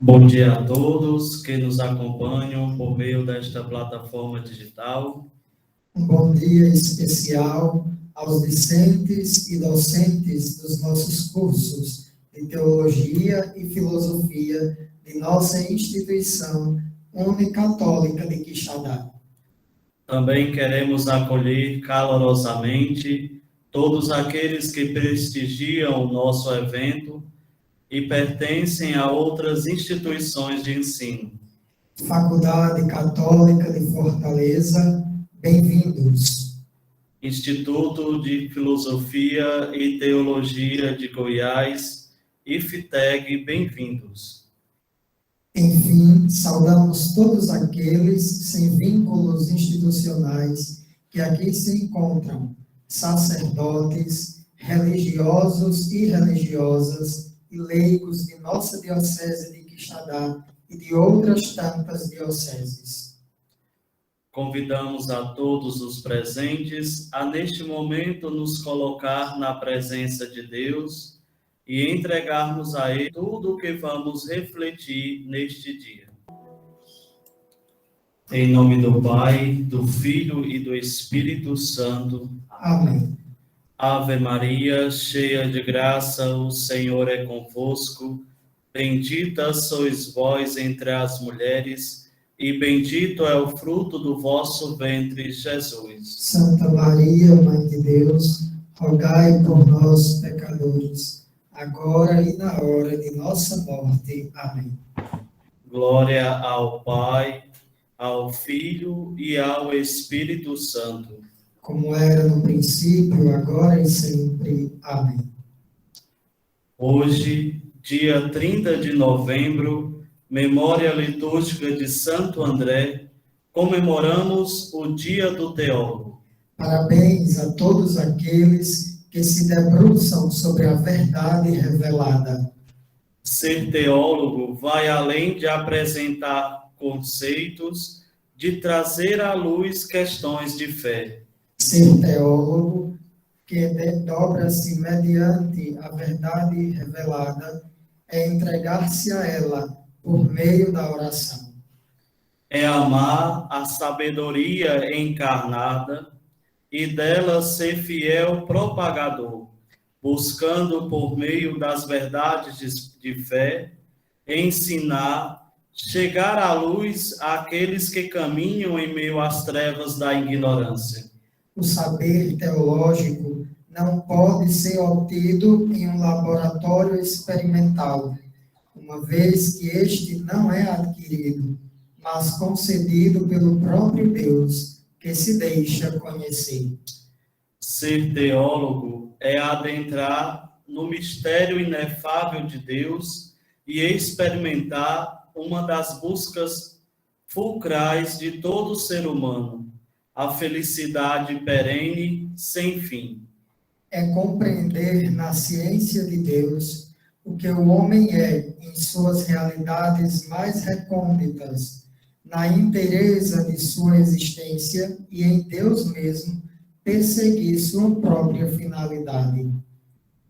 Bom dia a todos que nos acompanham por meio desta plataforma digital. Um bom dia especial aos discentes e docentes dos nossos cursos de Teologia e Filosofia de nossa instituição Unicatólica de Quixadá. Também queremos acolher calorosamente todos aqueles que prestigiam o nosso evento e pertencem a outras instituições de ensino. Faculdade Católica de Fortaleza, bem-vindos. Instituto de Filosofia e Teologia de Goiás, IFTEG, bem-vindos. Enfim, saudamos todos aqueles sem vínculos institucionais que aqui se encontram, sacerdotes, religiosos e religiosas e leigos de nossa Diocese de Quixadá e de outras tantas dioceses. Convidamos a todos os presentes a, neste momento, nos colocar na presença de Deus e entregarmos a Ele tudo o que vamos refletir neste dia. Em nome do Pai, do Filho e do Espírito Santo. Amém. Ave Maria, cheia de graça, o Senhor é convosco. Bendita sois vós entre as mulheres, e bendito é o fruto do vosso ventre, Jesus. Santa Maria, Mãe de Deus, rogai por nós, pecadores, agora e na hora de nossa morte. Amém. Glória ao Pai, ao Filho e ao Espírito Santo. Como era no princípio, agora e sempre. Amém. Hoje, dia 30 de novembro, memória litúrgica de Santo André, comemoramos o Dia do Teólogo. Parabéns a todos aqueles que se debruçam sobre a verdade revelada. Ser teólogo vai além de apresentar conceitos, de trazer à luz questões de fé. Ser teólogo, que desdobra-se mediante a verdade revelada, é entregar-se a ela por meio da oração. É amar a sabedoria encarnada e dela ser fiel propagador, buscando por meio das verdades de fé, ensinar, chegar à luz àqueles que caminham em meio às trevas da ignorância. O saber teológico não pode ser obtido em um laboratório experimental, uma vez que este não é adquirido, mas concedido pelo próprio Deus, que se deixa conhecer. Ser teólogo é adentrar no mistério inefável de Deus e experimentar uma das buscas fulcrais de todo ser humano, a felicidade perene sem fim. É compreender na ciência de Deus o que o homem é em suas realidades mais recônditas, na inteireza de sua existência e em Deus mesmo perseguir sua própria finalidade.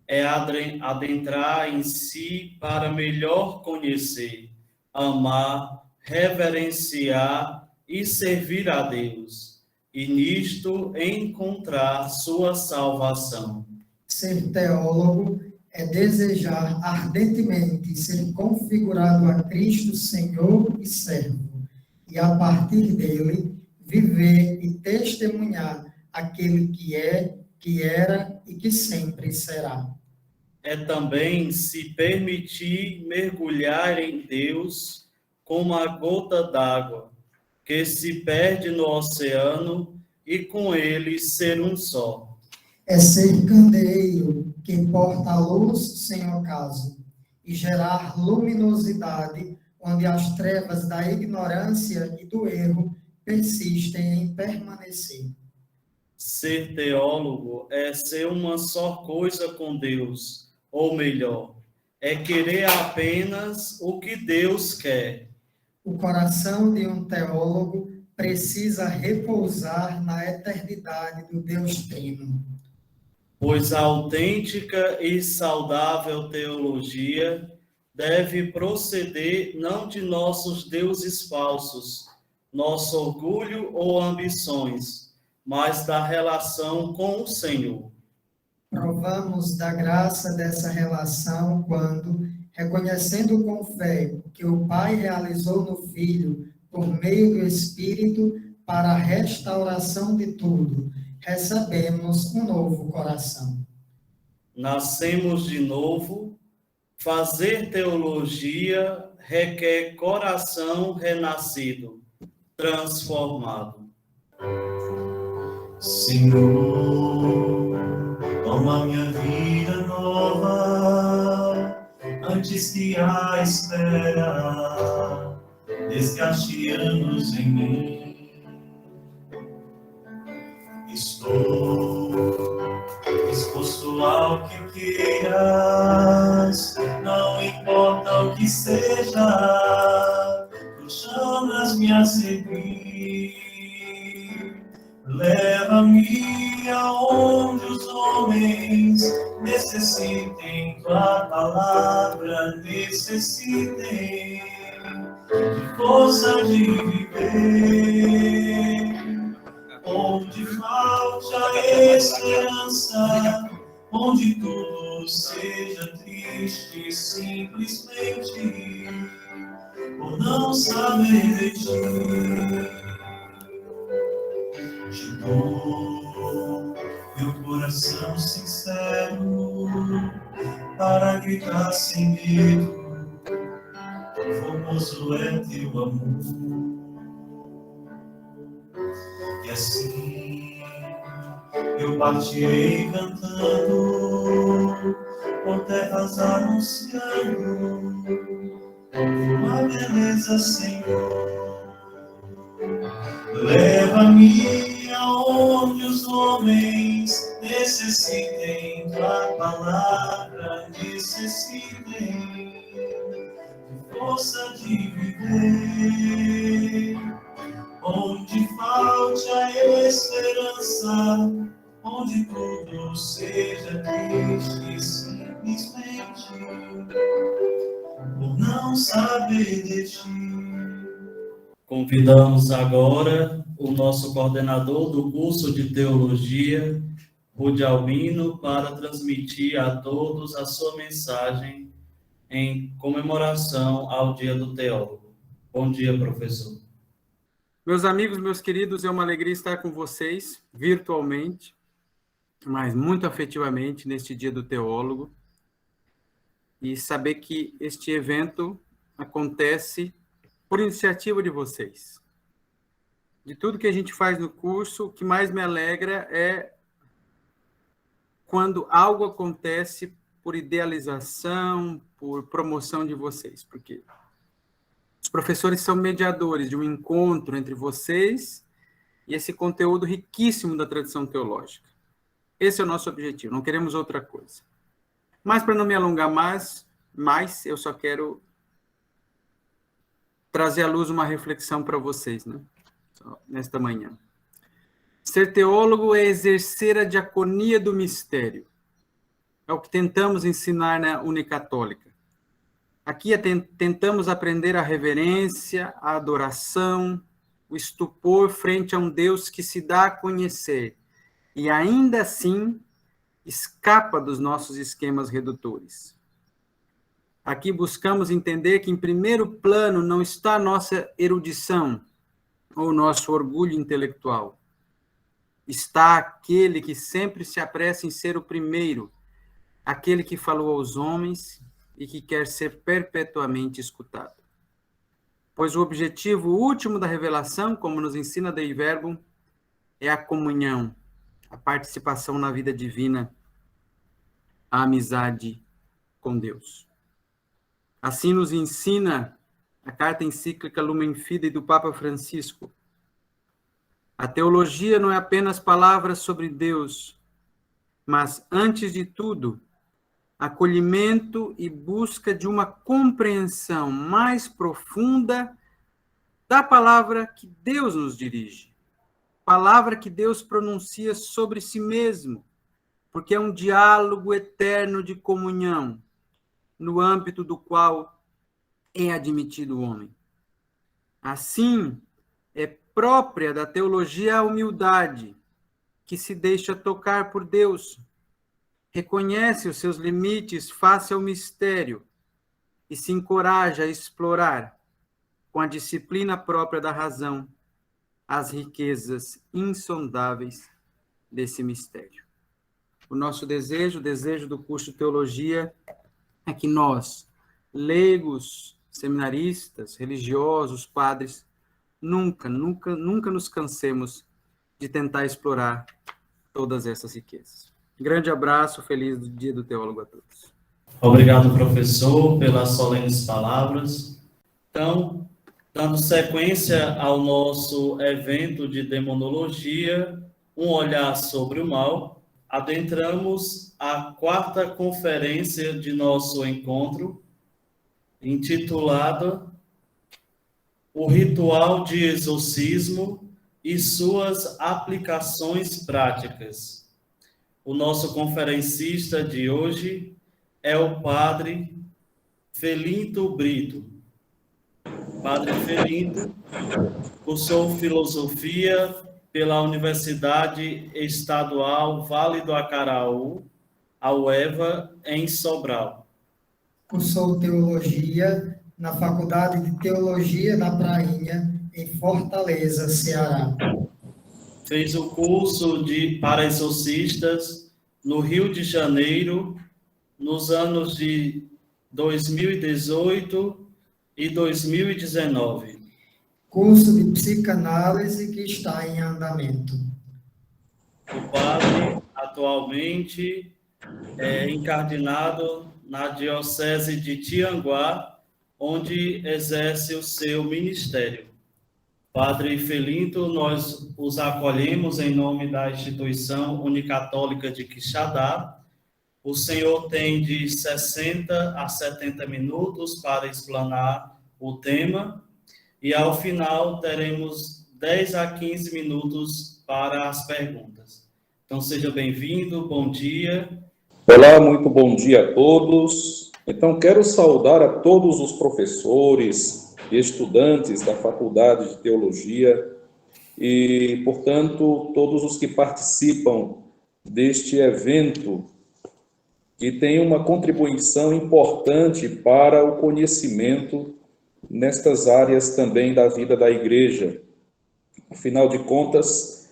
É adentrar em si para melhor conhecer, amar, reverenciar e servir a Deus, e nisto encontrar sua salvação. Ser teólogo é desejar ardentemente ser configurado a Cristo Senhor e servo, e a partir dele viver e testemunhar aquele que é, que era e que sempre será. É também se permitir mergulhar em Deus como a gota d'água, que se perde no oceano e com ele ser um só. É ser candeeiro que porta a luz sem ocaso e gerar luminosidade onde as trevas da ignorância e do erro persistem em permanecer. Ser teólogo é ser uma só coisa com Deus, ou melhor, é querer apenas o que Deus quer. O coração de um teólogo precisa repousar na eternidade do Deus Trino. Pois a autêntica e saudável teologia deve proceder não de nossos deuses falsos, nosso orgulho ou ambições, mas da relação com o Senhor. Provamos da graça dessa relação quando, reconhecendo com fé o que o Pai realizou no Filho por meio do Espírito para a restauração de tudo, recebemos um novo coração. Nascemos de novo. Fazer teologia requer coração renascido, transformado. Senhor, toma minha vida nova, antes que a espera desgaste anos em mim. Estou disposto ao que queiras, não importa o que seja, tu chamas-me a seguir. Leva-me aonde os homens necessitem tua palavra, necessitem de força de viver. Onde falte a esperança, onde tudo seja triste, simplesmente por não saber de ti. Te dou meu coração sincero para gritar sem medo, formoso é teu amor. E assim eu partirei cantando, por terras anunciando tua beleza, Senhor. Leva-me aonde os homens necessitem tua palavra, necessitem de força de viver. Onde falte a esperança, onde tudo seja triste, simplesmente por não saber de ti. Convidamos agora o nosso coordenador do curso de Teologia, Rude Albino, para transmitir a todos a sua mensagem em comemoração ao Dia do Teólogo. Bom dia, professor. Meus amigos, meus queridos, é uma alegria estar com vocês virtualmente, mas muito afetivamente neste Dia do Teólogo, e saber que este evento acontece por iniciativa de vocês. De tudo que a gente faz no curso, o que mais me alegra é quando algo acontece por idealização, por promoção de vocês, porque os professores são mediadores de um encontro entre vocês e esse conteúdo riquíssimo da tradição teológica. Esse é o nosso objetivo, não queremos outra coisa. Mas, para não me alongar mais, eu só quero trazer à luz uma reflexão para vocês, né? Nesta manhã. Ser teólogo é exercer a diaconia do mistério. É o que tentamos ensinar na Unicatólica. Aqui tentamos aprender a reverência, a adoração, o estupor frente a um Deus que se dá a conhecer e ainda assim escapa dos nossos esquemas redutores. Aqui buscamos entender que em primeiro plano não está a nossa erudição ou nosso orgulho intelectual. Está aquele que sempre se apressa em ser o primeiro, aquele que falou aos homens e que quer ser perpetuamente escutado. Pois o objetivo último da revelação, como nos ensina Dei Verbum, é a comunhão, a participação na vida divina, a amizade com Deus. Assim nos ensina a carta encíclica Lumen Fidei do Papa Francisco. A teologia não é apenas palavras sobre Deus, mas, antes de tudo, acolhimento e busca de uma compreensão mais profunda da palavra que Deus nos dirige, palavra que Deus pronuncia sobre si mesmo, porque é um diálogo eterno de comunhão, no âmbito do qual é admitido o homem. Assim, é própria da teologia a humildade, que se deixa tocar por Deus, reconhece os seus limites face ao mistério e se encoraja a explorar, com a disciplina própria da razão, as riquezas insondáveis desse mistério. O nosso desejo, o desejo do curso de teologia, é que nós, leigos, seminaristas, religiosos, padres, nunca nos cansemos de tentar explorar todas essas riquezas. Grande abraço, feliz Dia do Teólogo a todos. Obrigado, professor, pelas solenes palavras. Então, dando sequência ao nosso evento de demonologia, um olhar sobre o mal, adentramos a 4ª conferência de nosso encontro, intitulada O Ritual de Exorcismo e suas aplicações práticas. O nosso conferencista de hoje é o Padre Felinto Brito. Padre Felinto cursou filosofia pela Universidade Estadual Vale do Acaraú, a UEVA, em Sobral. Cursou teologia na Faculdade de Teologia da Prainha, em Fortaleza, Ceará. Fez o curso para exorcistas no Rio de Janeiro, nos anos de 2018 e 2019. Curso de psicanálise que está em andamento. O padre atualmente é incardinado na Diocese de Tianguá, onde exerce o seu ministério. Padre Felinto, nós os acolhemos em nome da Instituição Unicatólica de Quixadá. O senhor tem de 60 a 70 minutos para explanar o tema e, ao final, teremos 10 a 15 minutos para as perguntas. Então, seja bem-vindo, bom dia. Olá, muito bom dia a todos. Então, quero saudar a todos os professores e estudantes da Faculdade de Teologia e, portanto, todos os que participam deste evento, que tem uma contribuição importante para o conhecimento nestas áreas também da vida da Igreja. Afinal de contas,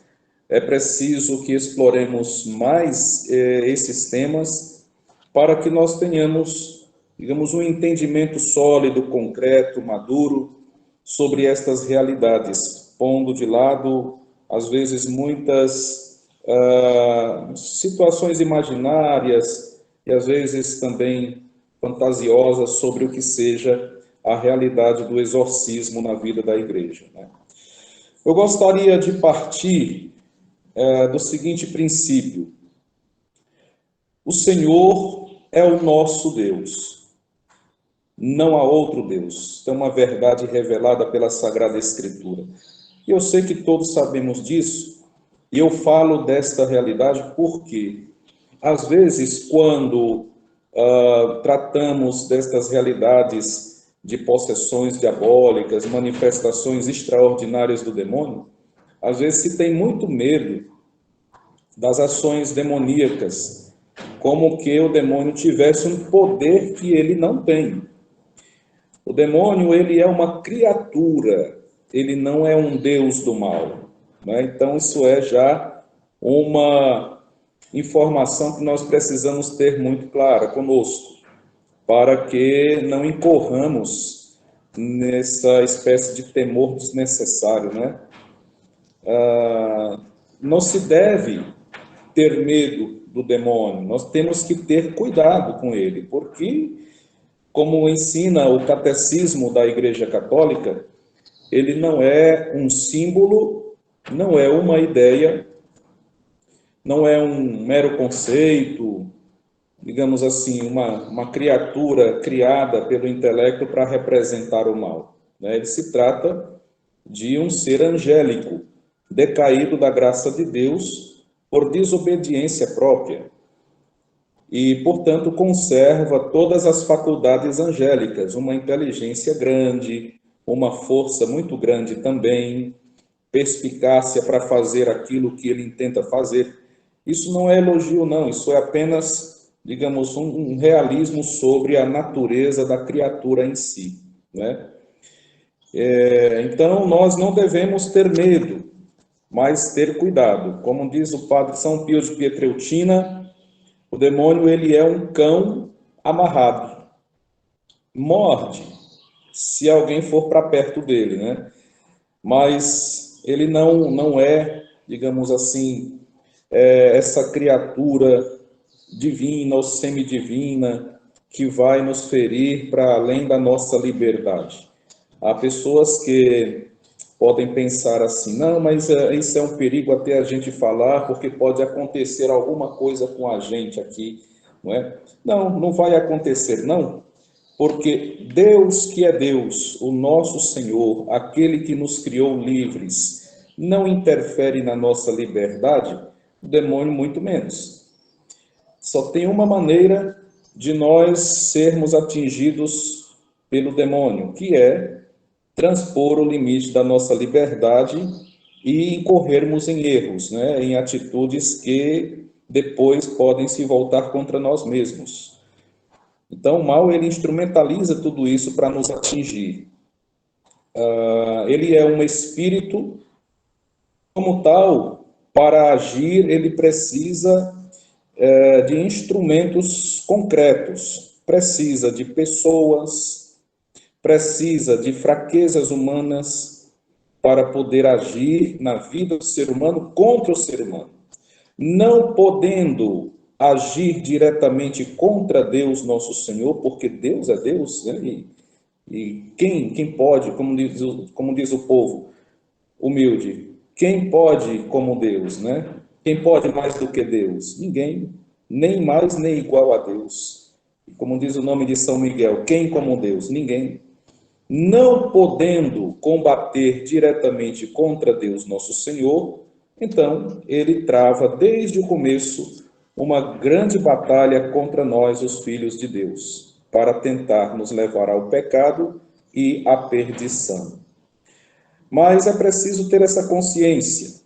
é preciso que exploremos mais esses temas para que nós tenhamos, digamos, um entendimento sólido, concreto, maduro sobre estas realidades, pondo de lado, às vezes, muitas situações imaginárias e, às vezes, também fantasiosas sobre o que seja a realidade do exorcismo na vida da Igreja, né? Eu gostaria de partir do seguinte princípio: o Senhor é o nosso Deus, não há outro Deus. É uma verdade revelada pela Sagrada Escritura. E eu sei que todos sabemos disso, e eu falo desta realidade porque, às vezes, quando tratamos destas realidades de possessões diabólicas, manifestações extraordinárias do demônio, às vezes se tem muito medo das ações demoníacas, como que o demônio tivesse um poder que ele não tem. O demônio, ele é uma criatura, ele não é um Deus do mal, né? Então, isso é já uma informação que nós precisamos ter muito clara conosco, para que não incorramos nessa espécie de temor desnecessário, né? Não se deve ter medo do demônio, nós temos que ter cuidado com ele, porque, como ensina o catecismo da Igreja Católica, ele não é um símbolo, não é uma ideia, não é um mero conceito, digamos assim, uma criatura criada pelo intelecto para representar o mal, né? Ele se trata de um ser angélico, decaído da graça de Deus por desobediência própria. e, portanto, conserva todas as faculdades angélicas, uma inteligência grande, uma força muito grande também, perspicácia para fazer aquilo que ele intenta fazer. Isso não é elogio, não, isso é apenas, digamos, um realismo sobre a natureza da criatura em si, né? Então, nós não devemos ter medo, mas ter cuidado. Como diz o padre São Pio de Pietrelcina, o demônio, ele é um cão amarrado. Morde se alguém for para perto dele, né? Mas ele não é, digamos assim, essa criatura divina ou semidivina que vai nos ferir para além da nossa liberdade. Há pessoas que podem pensar assim, não, mas isso é um perigo até a gente falar, porque pode acontecer alguma coisa com a gente aqui, não é? Não, não vai acontecer, não, porque Deus que é Deus, o nosso Senhor, aquele que nos criou livres, não interfere na nossa liberdade, o demônio muito menos. Só tem uma maneira de nós sermos atingidos pelo demônio, que é transpor o limite da nossa liberdade e incorrermos em erros, né? Em atitudes que depois podem se voltar contra nós mesmos. Então, o mal, ele instrumentaliza tudo isso para nos atingir. Ele é um espírito, como tal, para agir, ele precisa de instrumentos concretos, precisa de pessoas, precisa de fraquezas humanas para poder agir na vida do ser humano contra o ser humano. Não podendo agir diretamente contra Deus, nosso Senhor, porque Deus é Deus, né? E quem pode, como diz o povo humilde, quem pode como Deus, né? Quem pode mais do que Deus? Ninguém, nem mais nem igual a Deus. Como diz o nome de São Miguel, quem como Deus? Ninguém. Não podendo combater diretamente contra Deus nosso Senhor, então ele trava desde o começo uma grande batalha contra nós, os filhos de Deus, para tentar nos levar ao pecado e à perdição. Mas é preciso ter essa consciência.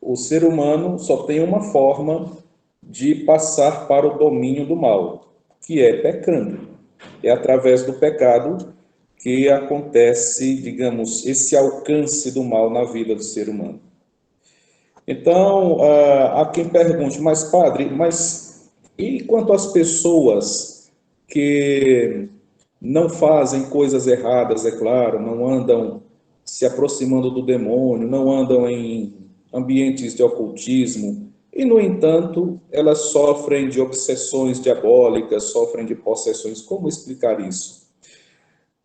O ser humano só tem uma forma de passar para o domínio do mal, que é pecando. É através do pecado que acontece, digamos, esse alcance do mal na vida do ser humano. Então, há quem pergunte, mas padre, e quanto às pessoas que não fazem coisas erradas, é claro, não andam se aproximando do demônio, não andam em ambientes de ocultismo, e, no entanto, elas sofrem de obsessões diabólicas, sofrem de possessões. Como explicar isso?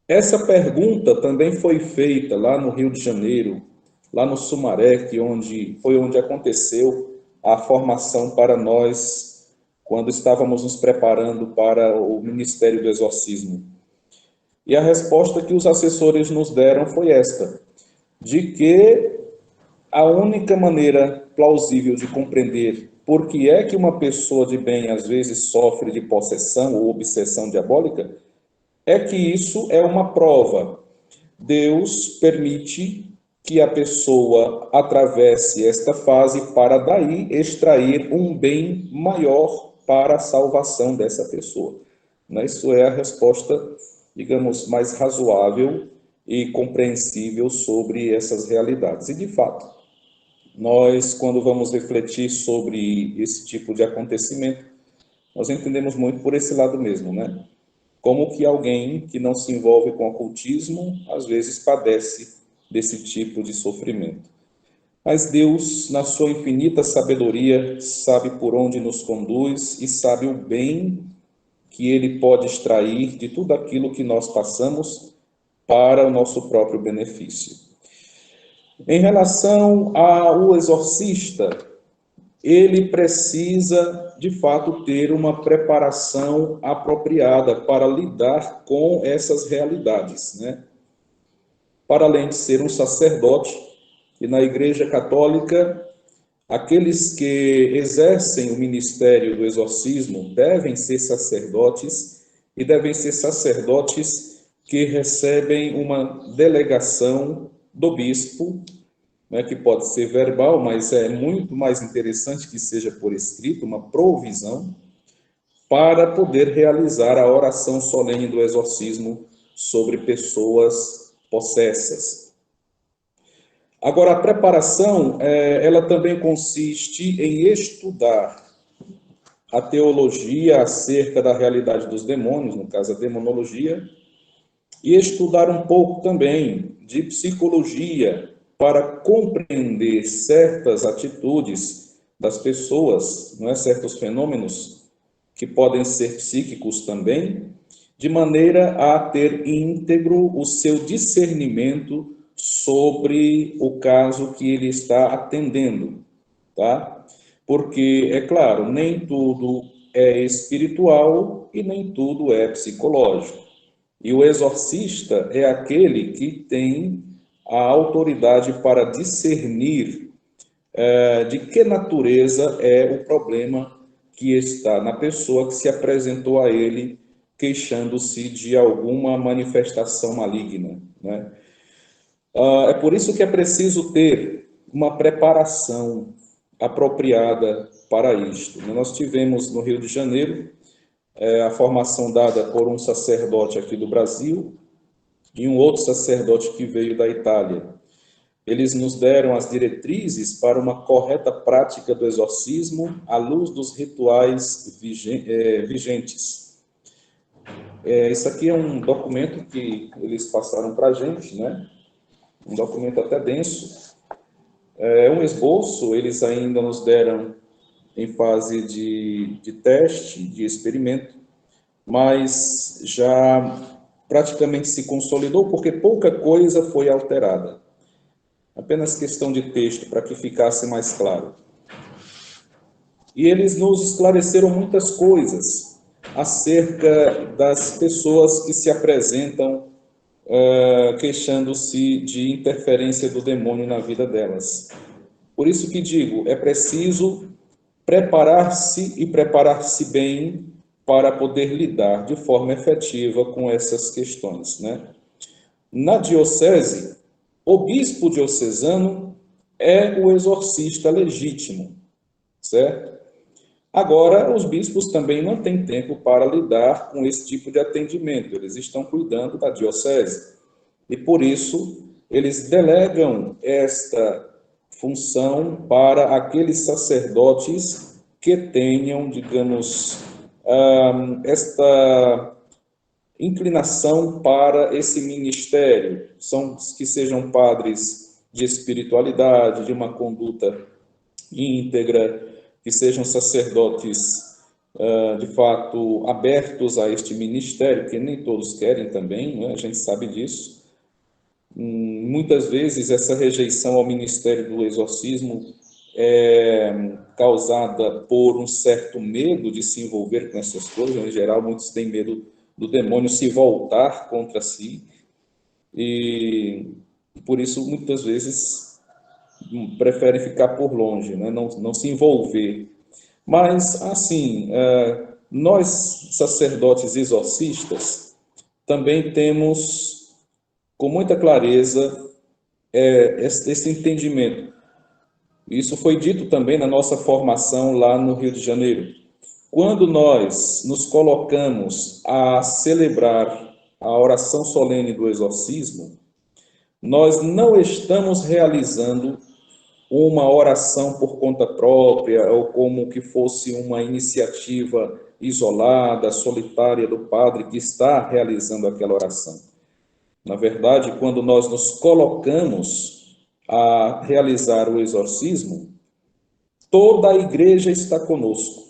Essa pergunta também foi feita lá no Rio de Janeiro, lá no Sumaré, foi onde aconteceu a formação para nós, quando estávamos nos preparando para o Ministério do Exorcismo. E a resposta que os assessores nos deram foi esta, de que a única maneira plausível de compreender por que é que uma pessoa de bem às vezes sofre de possessão ou obsessão diabólica é que isso é uma prova. Deus permite que a pessoa atravesse esta fase para daí extrair um bem maior para a salvação dessa pessoa. Isso é a resposta, digamos, mais razoável e compreensível sobre essas realidades. E, de fato, nós, quando vamos refletir sobre esse tipo de acontecimento, nós entendemos muito por esse lado mesmo, né? Como que alguém que não se envolve com ocultismo, às vezes padece desse tipo de sofrimento. Mas Deus, na sua infinita sabedoria, sabe por onde nos conduz e sabe o bem que Ele pode extrair de tudo aquilo que nós passamos para o nosso próprio benefício. Em relação ao exorcista, ele precisa, de fato, ter uma preparação apropriada para lidar com essas realidades, né? Para além de ser um sacerdote, e na Igreja Católica Aqueles que exercem o ministério do exorcismo devem ser sacerdotes, e devem ser sacerdotes que recebem uma delegação do bispo, né, que pode ser verbal, mas é muito mais interessante que seja por escrito, uma provisão, para poder realizar a oração solene do exorcismo sobre pessoas possessas. Agora, a preparação, ela também consiste em estudar a teologia acerca da realidade dos demônios, no caso a demonologia, e estudar um pouco também de psicologia para compreender certas atitudes das pessoas, não é, certos fenômenos que podem ser psíquicos também, de maneira a ter íntegro o seu discernimento sobre o caso que ele está atendendo, tá? Porque, é claro, nem tudo é espiritual e nem tudo é psicológico. E o exorcista é aquele que tem a autoridade para discernir de que natureza é o problema que está na pessoa que se apresentou a ele queixando-se de alguma manifestação maligna, né? É por isso que é preciso ter uma preparação apropriada para isto. Nós tivemos no Rio de Janeiro a formação dada por um sacerdote aqui do Brasil e um outro sacerdote que veio da Itália. Eles nos deram as diretrizes para uma correta prática do exorcismo à luz dos rituais vigentes. Isso aqui é um documento que eles passaram para a gente, né? Um documento até denso. É um esboço, eles ainda nos deram em fase de teste, de experimento, mas já praticamente se consolidou, porque pouca coisa foi alterada. Apenas questão de texto, para que ficasse mais claro. E eles nos esclareceram muitas coisas acerca das pessoas que se apresentam queixando-se de interferência do demônio na vida delas. Por isso que digo, é preciso preparar-se e preparar-se bem para poder lidar de forma efetiva com essas questões, né? Na diocese, o bispo diocesano é o exorcista legítimo, certo? Agora, os bispos também não têm tempo para lidar com esse tipo de atendimento, eles estão cuidando da diocese. E, por isso, eles delegam esta função para aqueles sacerdotes que tenham, digamos, esta inclinação para esse ministério. Que sejam padres de espiritualidade, de uma conduta íntegra, que sejam sacerdotes, de fato, abertos a este ministério, que nem todos querem também, né? A gente sabe disso. Muitas vezes essa rejeição ao ministério do exorcismo é causada por um certo medo de se envolver com essas coisas. Em geral, muitos têm medo do demônio se voltar contra si, e por isso muitas vezes preferem ficar por longe, né? Não se envolver. Mas, assim, nós, sacerdotes exorcistas, também temos, com muita clareza, esse entendimento. Isso foi dito também na nossa formação lá no Rio de Janeiro. Quando nós nos colocamos a celebrar a oração solene do exorcismo, nós não estamos realizando uma oração por conta própria, ou como que fosse uma iniciativa isolada, solitária do padre que está realizando aquela oração. Na verdade, quando nós nos colocamos a realizar o exorcismo, toda a igreja está conosco,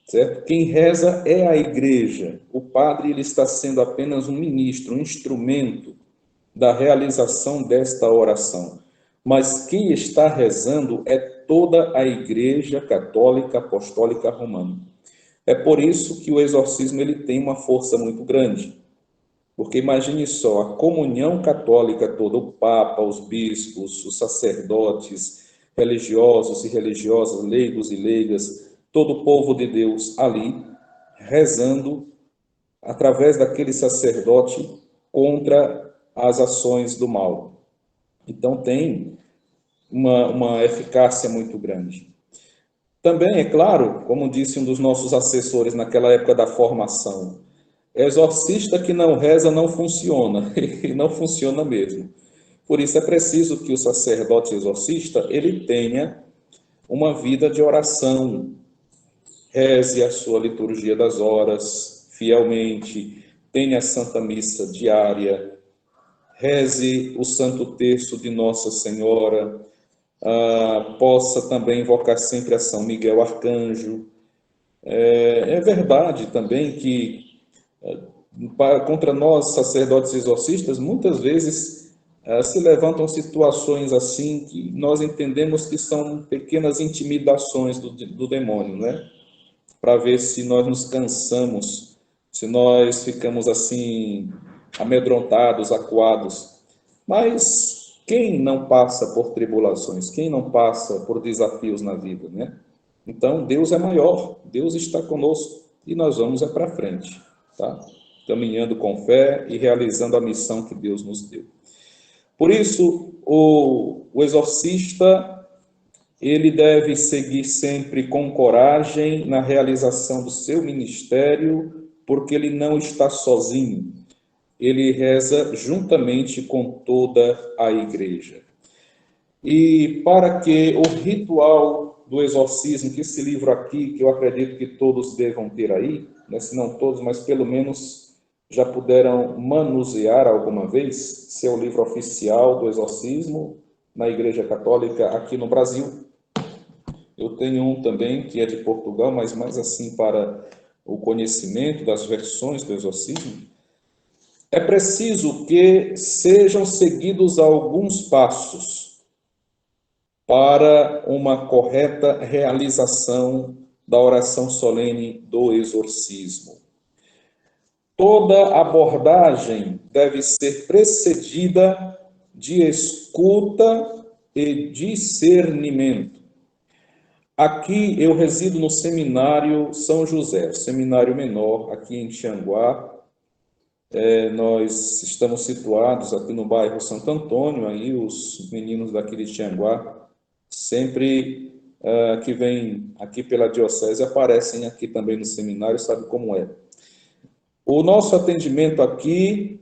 certo? Quem reza é a igreja. O padre, ele está sendo apenas um ministro, um instrumento da realização desta oração. Mas quem está rezando é toda a Igreja Católica Apostólica Romana. É por isso que o exorcismo ele tem uma força muito grande. Porque imagine só, a comunhão católica toda, o Papa, os bispos, os sacerdotes, religiosos e religiosas, leigos e leigas, todo o povo de Deus ali, rezando através daquele sacerdote contra as ações do mal. Então tem uma eficácia muito grande. Também, é claro, como disse um dos nossos assessores naquela época da formação, exorcista que não reza não funciona, e não funciona mesmo. Por isso é preciso que o sacerdote exorcista, ele tenha uma vida de oração, reze a sua liturgia das horas fielmente, tenha a Santa Missa diária, reze o Santo Terço de Nossa Senhora, possa também invocar sempre a São Miguel Arcanjo. É verdade também que contra nós, sacerdotes exorcistas, muitas vezes se levantam situações assim que nós entendemos que são pequenas intimidações do demônio, né? Para ver se nós nos cansamos, se nós ficamos assim amedrontados, acuados. Mas quem não passa por tribulações? Quem não passa por desafios na vida, né? Então, Deus é maior, Deus está conosco e nós vamos para frente, tá? Caminhando com fé e realizando a missão que Deus nos deu. Por isso, o exorcista, ele deve seguir sempre com coragem na realização do seu ministério, porque ele não está sozinho. Ele reza juntamente com toda a igreja. E para que o ritual do exorcismo, que esse livro aqui, que eu acredito que todos devam ter aí, né, se não todos, mas pelo menos já puderam manusear alguma vez, seu livro oficial do exorcismo na Igreja Católica aqui no Brasil. Eu tenho um também que é de Portugal, mas mais assim para o conhecimento das versões do exorcismo. É preciso que sejam seguidos alguns passos para uma correta realização da oração solene do exorcismo. Toda abordagem deve ser precedida de escuta e discernimento. Aqui eu resido no Seminário São José, seminário menor, aqui em Tianguá. Nós estamos situados aqui no bairro Santo Antônio, aí os meninos daqui de Tianguá, sempre que vêm aqui pela diocese, aparecem aqui também no seminário, sabe como é. O nosso atendimento aqui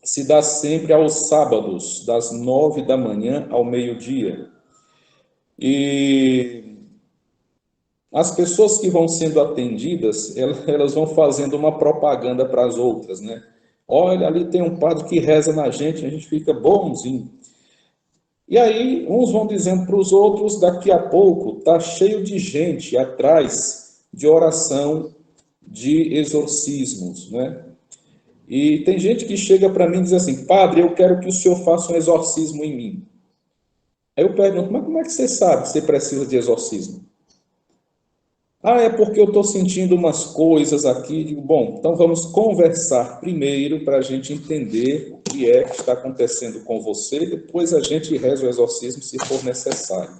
se dá sempre aos sábados, das 9 da manhã ao meio-dia. E as pessoas que vão sendo atendidas, elas vão fazendo uma propaganda para as outras, né? Olha, ali tem um padre que reza na gente, a gente fica bonzinho. E aí, uns vão dizendo para os outros, daqui a pouco está cheio de gente atrás de oração, de exorcismos, né? E tem gente que chega para mim e diz assim, padre, eu quero que o senhor faça um exorcismo em mim. Aí eu pergunto, mas como é que você sabe que você precisa de exorcismo? É porque eu estou sentindo umas coisas aqui. Digo, bom, então vamos conversar primeiro para a gente entender o que é que está acontecendo com você, depois a gente reza o exorcismo se for necessário.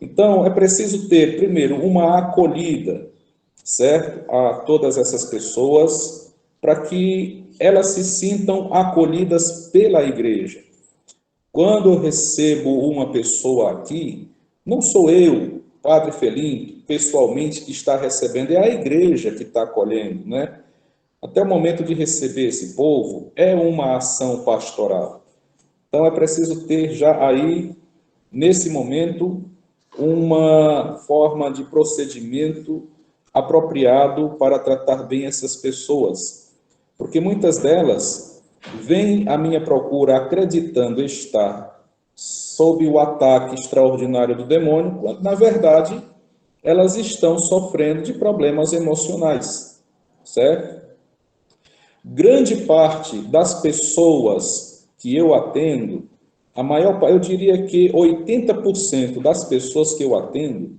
Então, é preciso ter, primeiro, uma acolhida, certo? A todas essas pessoas, para que elas se sintam acolhidas pela igreja. Quando eu recebo uma pessoa aqui, não sou eu, Padre Felim, pessoalmente, que está recebendo, é a igreja que está acolhendo, né? Até o momento de receber esse povo, é uma ação pastoral. Então, é preciso ter já aí, nesse momento, uma forma de procedimento apropriado para tratar bem essas pessoas. Porque muitas delas vêm à minha procura acreditando estar sob o ataque extraordinário do demônio, quando, na verdade, elas estão sofrendo de problemas emocionais, certo? Grande parte das pessoas que eu atendo, eu diria que 80% das pessoas que eu atendo,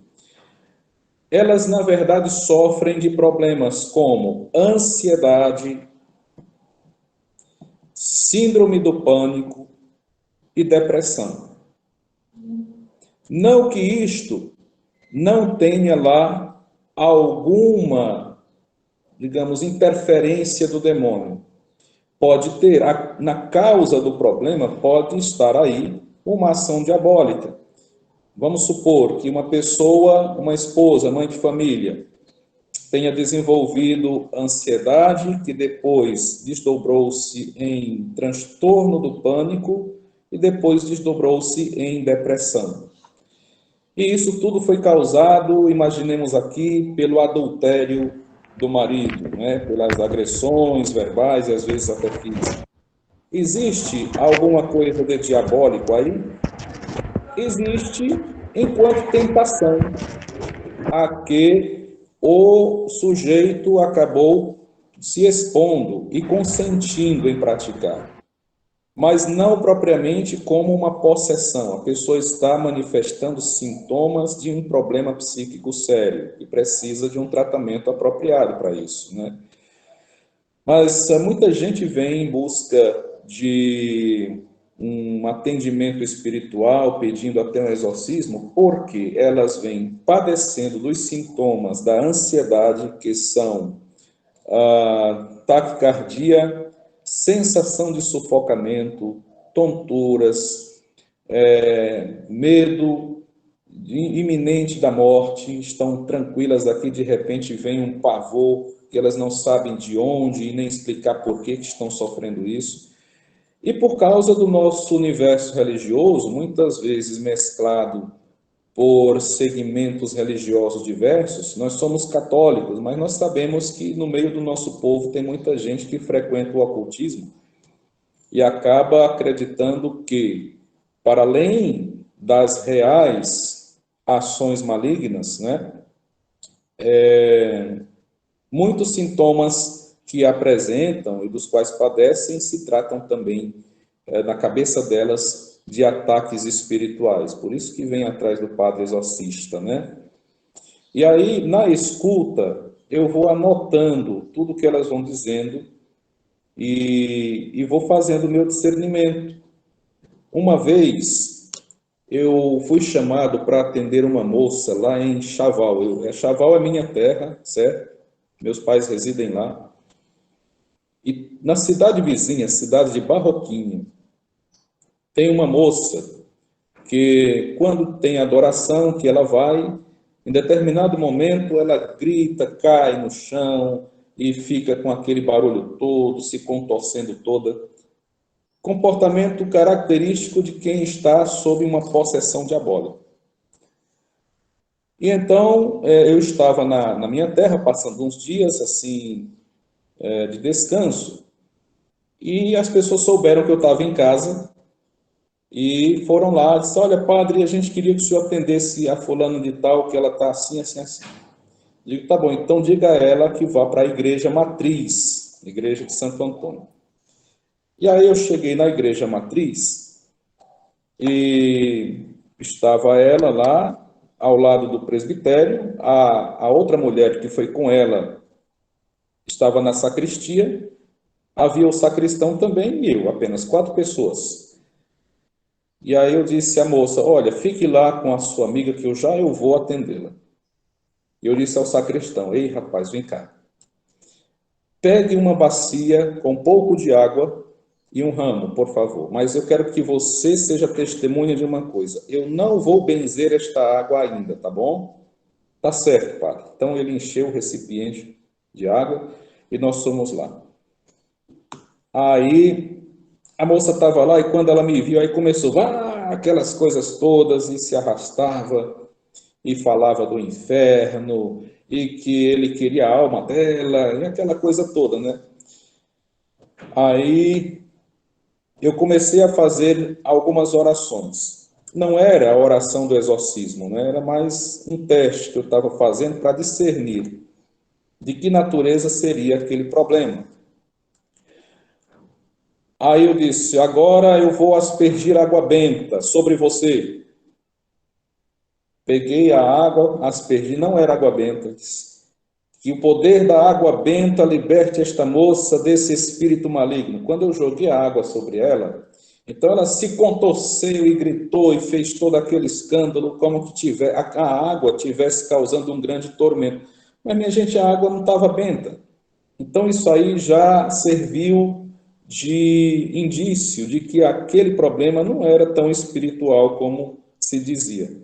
elas, na verdade, sofrem de problemas como ansiedade, síndrome do pânico e depressão. Não que isto não tenha lá alguma, digamos, interferência do demônio. Pode ter, na causa do problema, pode estar aí uma ação diabólica. Vamos supor que uma pessoa, uma esposa, mãe de família, tenha desenvolvido ansiedade, que depois desdobrou-se em transtorno do pânico e depois desdobrou-se em depressão. E isso tudo foi causado, imaginemos aqui, pelo adultério do marido, né? Pelas agressões verbais e às vezes até físicas. Existe alguma coisa de diabólico aí? Existe enquanto tentação a que o sujeito acabou se expondo e consentindo em praticar, mas não propriamente como uma possessão. A pessoa está manifestando sintomas de um problema psíquico sério e precisa de um tratamento apropriado para isso, né? Mas muita gente vem em busca de um atendimento espiritual, pedindo até um exorcismo, porque elas vêm padecendo dos sintomas da ansiedade, que são taquicardia, sensação de sufocamento, tonturas, medo iminente da morte, estão tranquilas aqui, de repente vem um pavor que elas não sabem de onde e nem explicar por que estão sofrendo isso. E por causa do nosso universo religioso, muitas vezes mesclado por segmentos religiosos diversos, nós somos católicos, mas nós sabemos que no meio do nosso povo tem muita gente que frequenta o ocultismo e acaba acreditando que, para além das reais ações malignas, né, muitos sintomas que apresentam e dos quais padecem se tratam também, na cabeça delas, de ataques espirituais. Por isso que vem atrás do padre exorcista, né? E aí, na escuta, eu vou anotando tudo que elas vão dizendo e vou fazendo o meu discernimento. Uma vez, eu fui chamado para atender uma moça lá em Chaval. Chaval é minha terra, certo? Meus pais residem lá. E na cidade vizinha, cidade de Barroquinha, tem uma moça que, quando tem adoração, que ela vai, em determinado momento, ela grita, cai no chão e fica com aquele barulho todo, se contorcendo toda. Comportamento característico de quem está sob uma possessão diabólica. E então, eu estava na minha terra, passando uns dias, assim, de descanso, e as pessoas souberam que eu estava em casa e foram lá, disse: olha, padre, a gente queria que o senhor atendesse a fulano de tal, que ela está assim, assim, assim. Digo: tá bom, então diga a ela que vá para a igreja matriz, igreja de Santo Antônio. E aí eu cheguei na igreja matriz e estava ela lá, ao lado do presbitério, a outra mulher que foi com ela estava na sacristia, havia o sacristão também e eu, apenas 4 pessoas. E aí eu disse à moça: olha, fique lá com a sua amiga que eu vou atendê-la. E eu disse ao sacristão: ei, rapaz, vem cá. Pegue uma bacia com um pouco de água e um ramo, por favor. Mas eu quero que você seja testemunha de uma coisa. Eu não vou benzer esta água ainda, tá bom? Tá certo, padre. Então ele encheu o recipiente de água e nós fomos lá. Aí a moça estava lá e quando ela me viu, aí começou aquelas coisas todas e se arrastava e falava do inferno e que ele queria a alma dela e aquela coisa toda, né? Aí eu comecei a fazer algumas orações. Não era a oração do exorcismo, né? Era mais um teste que eu estava fazendo para discernir de que natureza seria aquele problema. Aí eu disse: agora eu vou aspergir água benta sobre você. Peguei a água, aspergi, não era água benta. Disse: que o poder da água benta liberte esta moça desse espírito maligno. Quando eu joguei a água sobre ela, Então ela se contorceu e gritou e fez todo aquele escândalo, como que a água tivesse causando um grande tormento. Mas, minha gente, a água não estava benta. Então isso aí já serviu de indício de que aquele problema não era tão espiritual como se dizia.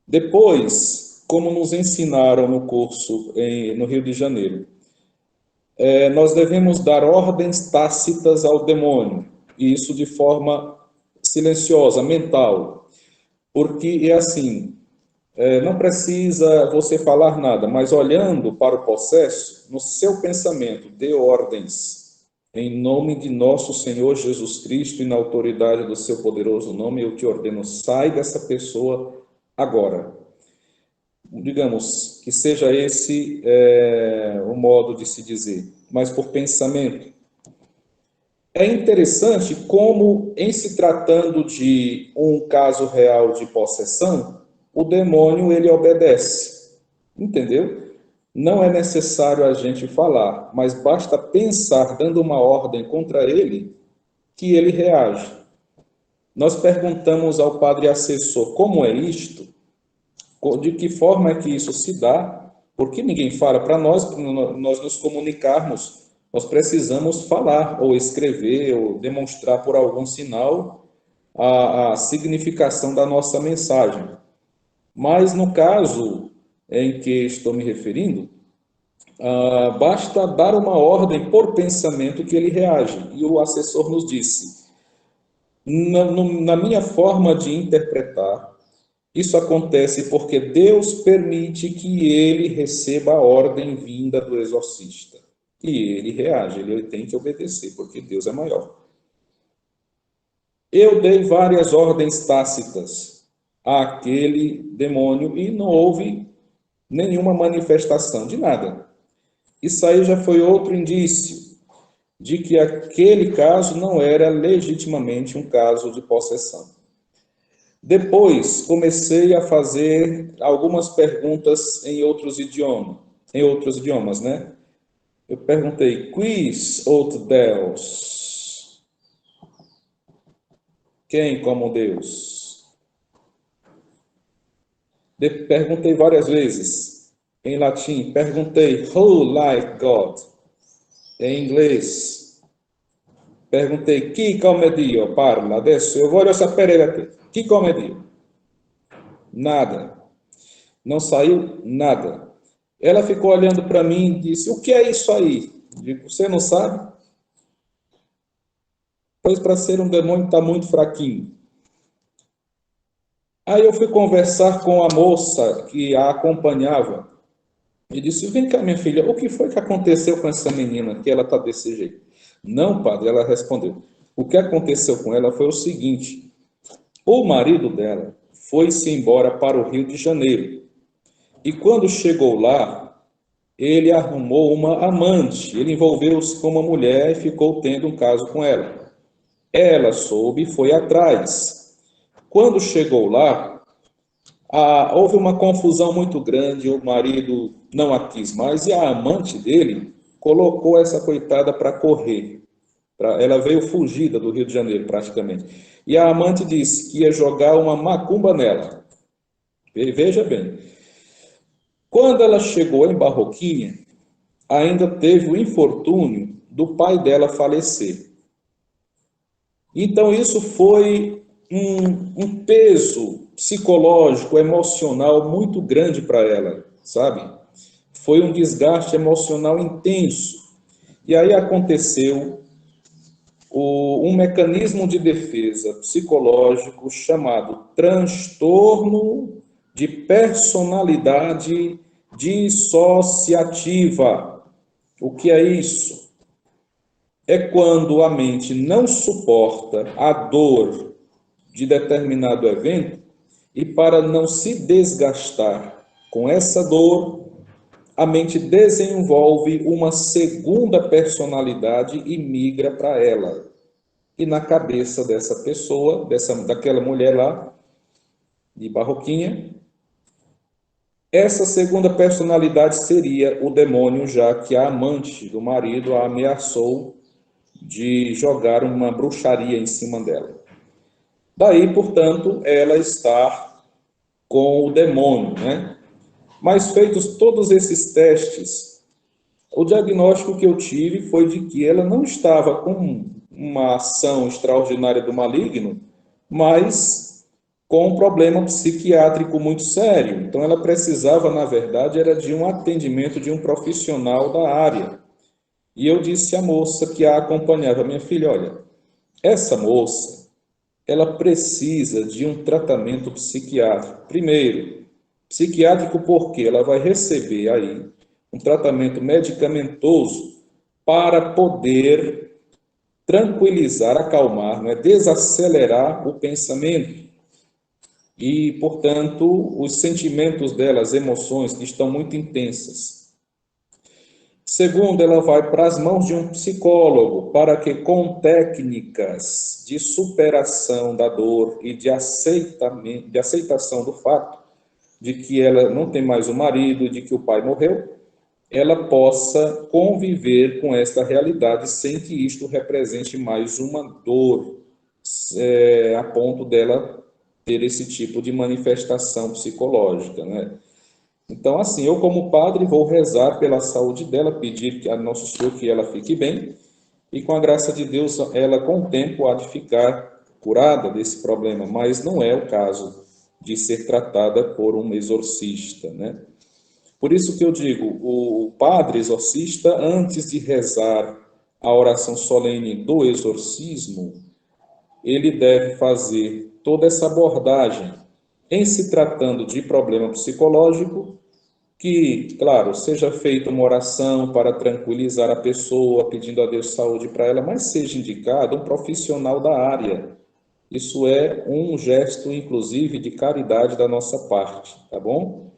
Depois, como nos ensinaram no curso no Rio de Janeiro, nós devemos dar ordens tácitas ao demônio, e isso de forma silenciosa, mental, porque é assim, não precisa você falar nada, mas olhando para o possesso, no seu pensamento, dê ordens. Em nome de nosso Senhor Jesus Cristo e na autoridade do seu poderoso nome, eu te ordeno, sai dessa pessoa agora. Digamos que seja esse o modo de se dizer, mas por pensamento. É interessante como, em se tratando de um caso real de possessão, o demônio ele obedece, entendeu? Não é necessário a gente falar, mas basta pensar, dando uma ordem contra ele, que ele reage. Nós perguntamos ao padre assessor como é isto, de que forma é que isso se dá, porque ninguém fala para nós nos comunicarmos, nós precisamos falar, ou escrever, ou demonstrar por algum sinal a significação da nossa mensagem. Mas no caso em que estou me referindo, basta dar uma ordem por pensamento que ele reage. E o assessor nos disse, na minha forma de interpretar, isso acontece porque Deus permite que ele receba a ordem vinda do exorcista. E ele reage, ele tem que obedecer, porque Deus é maior. Eu dei várias ordens tácitas àquele demônio e não houve nenhuma manifestação de nada. Isso aí já foi outro indício de que aquele caso não era legitimamente um caso de possessão. Depois, comecei a fazer algumas perguntas em outros idiomas, né? Eu perguntei, quis out Deus? Quem como Deus? Perguntei várias vezes, em latim. Perguntei, who like God? Em inglês. Perguntei, chi come Dio parla? Adesso eu voglio sapere da te. Chi come Dio? Nada. Não saiu nada. Ela ficou olhando para mim e disse, o que é isso aí? Digo, você não sabe? Pois para ser um demônio está muito fraquinho. Aí eu fui conversar com a moça que a acompanhava e disse, vem cá minha filha, o que foi que aconteceu com essa menina que ela está desse jeito? Não, padre, ela respondeu. O que aconteceu com ela foi o seguinte, o marido dela foi-se embora para o Rio de Janeiro. E quando chegou lá, ele arrumou uma amante. Ele envolveu-se com uma mulher e ficou tendo um caso com ela. Ela soube e foi atrás. Quando chegou lá, houve uma confusão muito grande. O marido não a quis mais e a amante dele colocou essa coitada para correr. Ela veio fugida do Rio de Janeiro, praticamente. E a amante disse que ia jogar uma macumba nela. Veja bem. Quando ela chegou em Barroquinha, ainda teve o infortúnio do pai dela falecer. Então, isso foi um peso psicológico, emocional muito grande para ela, sabe? Foi um desgaste emocional intenso. E aí aconteceu um mecanismo de defesa psicológico chamado transtorno de personalidade dissociativa. O que é isso? É quando a mente não suporta a dor de determinado evento e para não se desgastar com essa dor, a mente desenvolve uma segunda personalidade e migra para ela. E na cabeça dessa pessoa, daquela mulher lá, de Barroquinha, essa segunda personalidade seria o demônio, já que a amante do marido a ameaçou de jogar uma bruxaria em cima dela. Daí, portanto, ela está com o demônio, né? Mas feitos todos esses testes, o diagnóstico que eu tive foi de que ela não estava com uma ação extraordinária do maligno, mas com um problema psiquiátrico muito sério. Então, ela precisava, na verdade, era de um atendimento de um profissional da área. E eu disse à moça que a acompanhava, minha filha, olha, essa moça, ela precisa de um tratamento psiquiátrico. Primeiro, psiquiátrico porque ela vai receber aí um tratamento medicamentoso para poder tranquilizar, acalmar, né, desacelerar o pensamento. E, portanto, os sentimentos dela, as emoções que estão muito intensas. Segundo, ela vai para as mãos de um psicólogo, para que com técnicas de superação da dor e de aceitação do fato de que ela não tem mais o marido, de que o pai morreu, ela possa conviver com esta realidade sem que isto represente mais uma dor, a ponto dela ter esse tipo de manifestação psicológica, né? Então, assim, eu como padre vou rezar pela saúde dela, pedir a Nosso Senhor que ela fique bem, e com a graça de Deus, ela com o tempo há de ficar curada desse problema, mas não é o caso de ser tratada por um exorcista, né? Por isso que eu digo, o padre exorcista, antes de rezar a oração solene do exorcismo, ele deve fazer toda essa abordagem, em se tratando de problema psicológico, que, claro, seja feita uma oração para tranquilizar a pessoa, pedindo a Deus saúde para ela, mas seja indicado um profissional da área. Isso é um gesto, inclusive, de caridade da nossa parte, tá bom?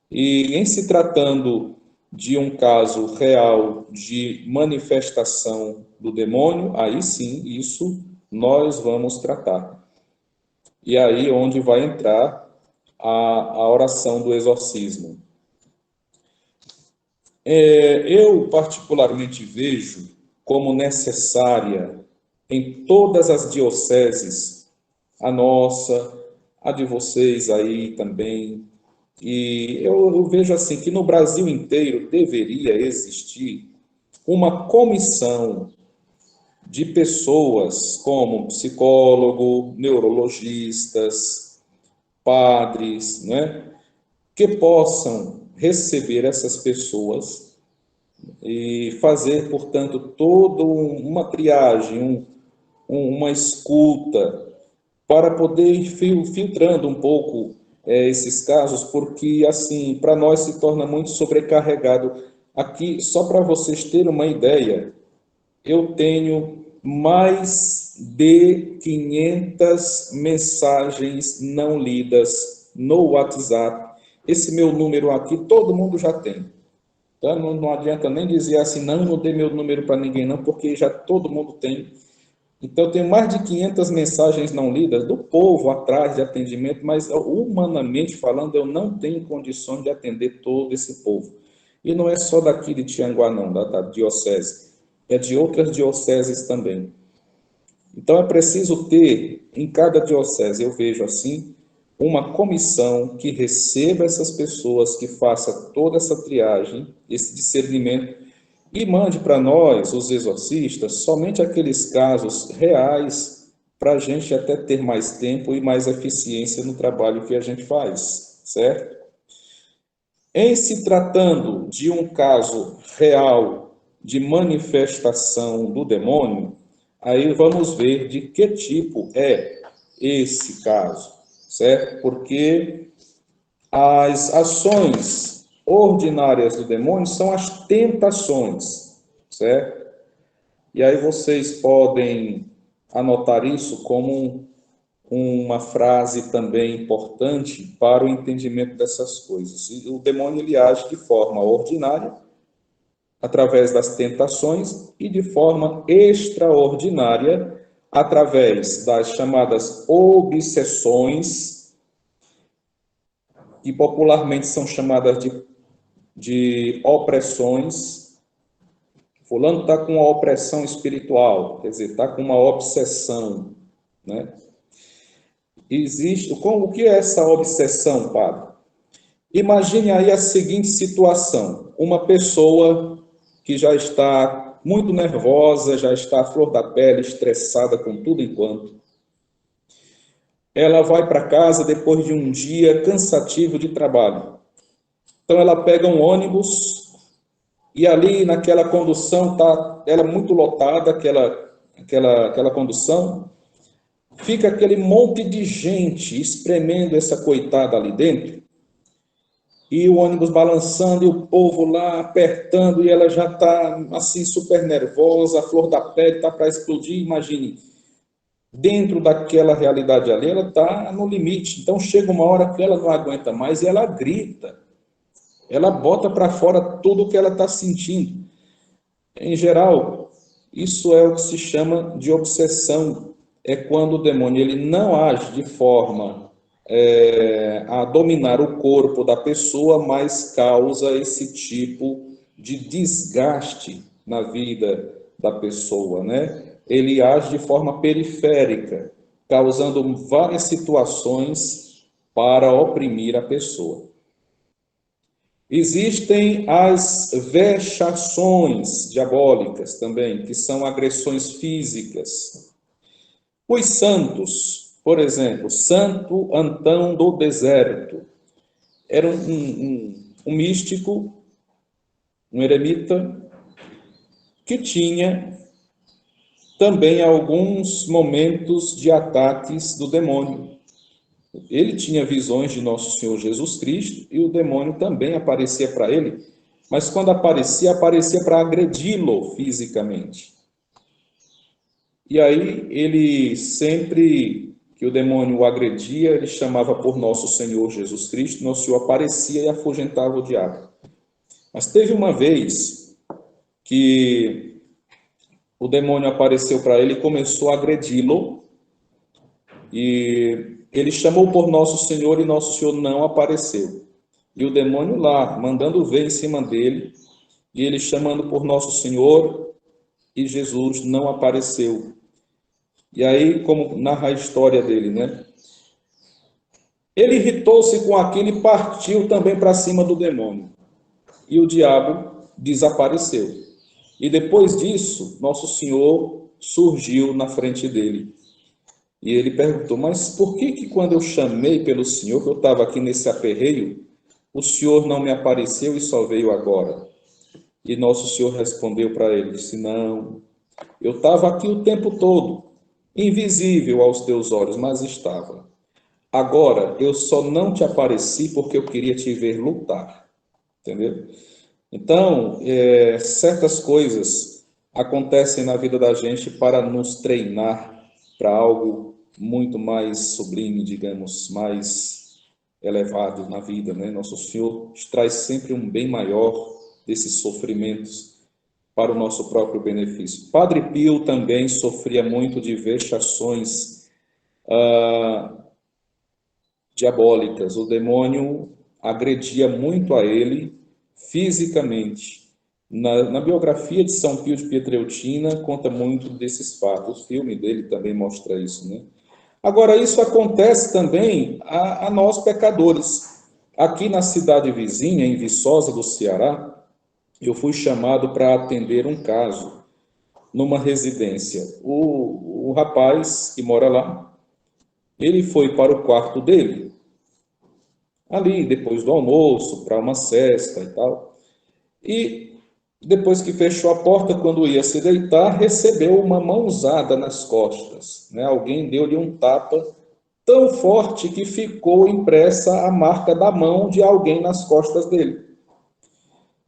E em se tratando de um caso real de manifestação do demônio, aí sim, isso nós vamos tratar. E aí onde vai entrar a oração do exorcismo. Eu particularmente vejo como necessária em todas as dioceses, a nossa, a de vocês aí também, e eu vejo assim que no Brasil inteiro deveria existir uma comissão de pessoas como psicólogo, neurologistas, padres, né, que possam receber essas pessoas e fazer, portanto, toda uma triagem, uma escuta, para poder ir filtrando um pouco esses casos, porque, assim, para nós se torna muito sobrecarregado. Aqui, só para vocês terem uma ideia, eu tenho mais de 500 mensagens não lidas no WhatsApp. Esse meu número aqui, todo mundo já tem. Então, não adianta nem dizer assim, não dei meu número para ninguém não, porque já todo mundo tem. Então, eu tenho mais de 500 mensagens não lidas do povo atrás de atendimento, mas humanamente falando, eu não tenho condições de atender todo esse povo. E não é só daqui de Tianguá, não, da diocese. É de outras dioceses também. Então, é preciso ter, em cada diocese, eu vejo assim, uma comissão que receba essas pessoas, que faça toda essa triagem, esse discernimento, e mande para nós, os exorcistas, somente aqueles casos reais, para a gente até ter mais tempo e mais eficiência no trabalho que a gente faz, certo? Em se tratando de um caso real de manifestação do demônio, aí vamos ver de que tipo é esse caso, certo? Porque as ações ordinárias do demônio são as tentações, certo? E aí vocês podem anotar isso como uma frase também importante para o entendimento dessas coisas. E o demônio ele age de forma ordinária, através das tentações, e de forma extraordinária, através das chamadas obsessões, que popularmente são chamadas de opressões, fulano está com uma opressão espiritual, quer dizer, está com uma obsessão, né? O que é essa obsessão, padre? Imagine aí a seguinte situação: uma pessoa que já está muito nervosa, já está à flor da pele, estressada com tudo enquanto. Ela vai para casa depois de um dia cansativo de trabalho. Então ela pega um ônibus e ali naquela condução ela é muito lotada, aquela condução, fica aquele monte de gente espremendo essa coitada ali dentro. E o ônibus balançando, e o povo lá apertando, e ela já está assim super nervosa, a flor da pele está para explodir. Imagine, dentro daquela realidade ali, ela está no limite. Então chega uma hora que ela não aguenta mais e ela grita. Ela bota para fora tudo o que ela está sentindo. Em geral, isso é o que se chama de obsessão. É quando o demônio ele não age de forma a dominar o corpo da pessoa, mas causa esse tipo de desgaste na vida da pessoa, né? Ele age de forma periférica, causando várias situações para oprimir a pessoa. Existem as vexações diabólicas também, que são agressões físicas. Os santos, por exemplo, Santo Antão do Deserto, era um místico, um eremita, que tinha também alguns momentos de ataques do demônio. Ele tinha visões de Nosso Senhor Jesus Cristo e o demônio também aparecia para ele, mas quando aparecia para agredi-lo fisicamente. E aí ele sempre que o demônio o agredia, ele chamava por Nosso Senhor Jesus Cristo, Nosso Senhor aparecia e afugentava o diabo. Mas teve uma vez que o demônio apareceu para ele e começou a agredi-lo, e ele chamou por Nosso Senhor e Nosso Senhor não apareceu. E o demônio lá, mandando ver em cima dele, e ele chamando por Nosso Senhor, e Jesus não apareceu. E aí, como narra a história dele, né? Ele irritou-se com aquilo e partiu também para cima do demônio. E o diabo desapareceu. E depois disso, Nosso Senhor surgiu na frente dele. E ele perguntou, mas por que quando eu chamei pelo Senhor, que eu estava aqui nesse aperreio, o Senhor não me apareceu e só veio agora? E Nosso Senhor respondeu para ele, disse, não, eu estava aqui o tempo todo, invisível aos teus olhos, mas estava. Agora, eu só não te apareci porque eu queria te ver lutar, entendeu? Então, certas coisas acontecem na vida da gente para nos treinar para algo muito mais sublime, digamos, mais elevado na vida, né? Nosso Senhor traz sempre um bem maior desses sofrimentos para o nosso próprio benefício. Padre Pio também sofria muito de vexações diabólicas. O demônio agredia muito a ele fisicamente. Na biografia de São Pio de Pietrelcina conta muito desses fatos. O filme dele também mostra isso, né? Agora, isso acontece também a nós pecadores. Aqui na cidade vizinha, em Viçosa do Ceará, eu fui chamado para atender um caso numa residência. O rapaz que mora lá, ele foi para o quarto dele, ali depois do almoço, para uma cesta e tal. E depois que fechou a porta, quando ia se deitar, recebeu uma mãozada nas costas, né? Alguém deu-lhe um tapa tão forte que ficou impressa a marca da mão de alguém nas costas dele.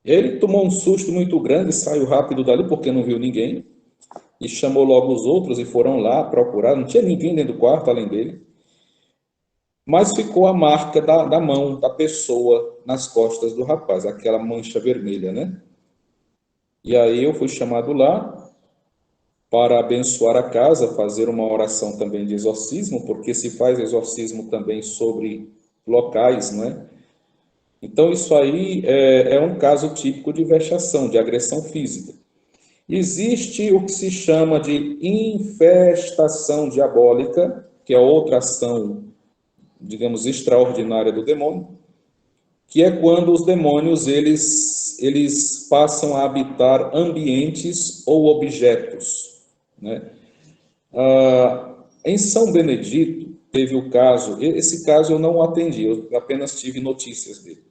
Ele tomou um susto muito grande, saiu rápido dali porque não viu ninguém, e chamou logo os outros e foram lá procurar. Não tinha ninguém dentro do quarto além dele, mas ficou a marca da mão da pessoa nas costas do rapaz, aquela mancha vermelha, né? E aí eu fui chamado lá para abençoar a casa, fazer uma oração também de exorcismo, porque se faz exorcismo também sobre locais, né? Então isso aí é um caso típico de vexação, de agressão física. Existe o que se chama de infestação diabólica, que é outra ação, digamos, extraordinária do demônio, que é quando os demônios eles passam a habitar ambientes ou objetos, né? Em São Benedito teve o caso, esse caso eu não atendi, eu apenas tive notícias dele,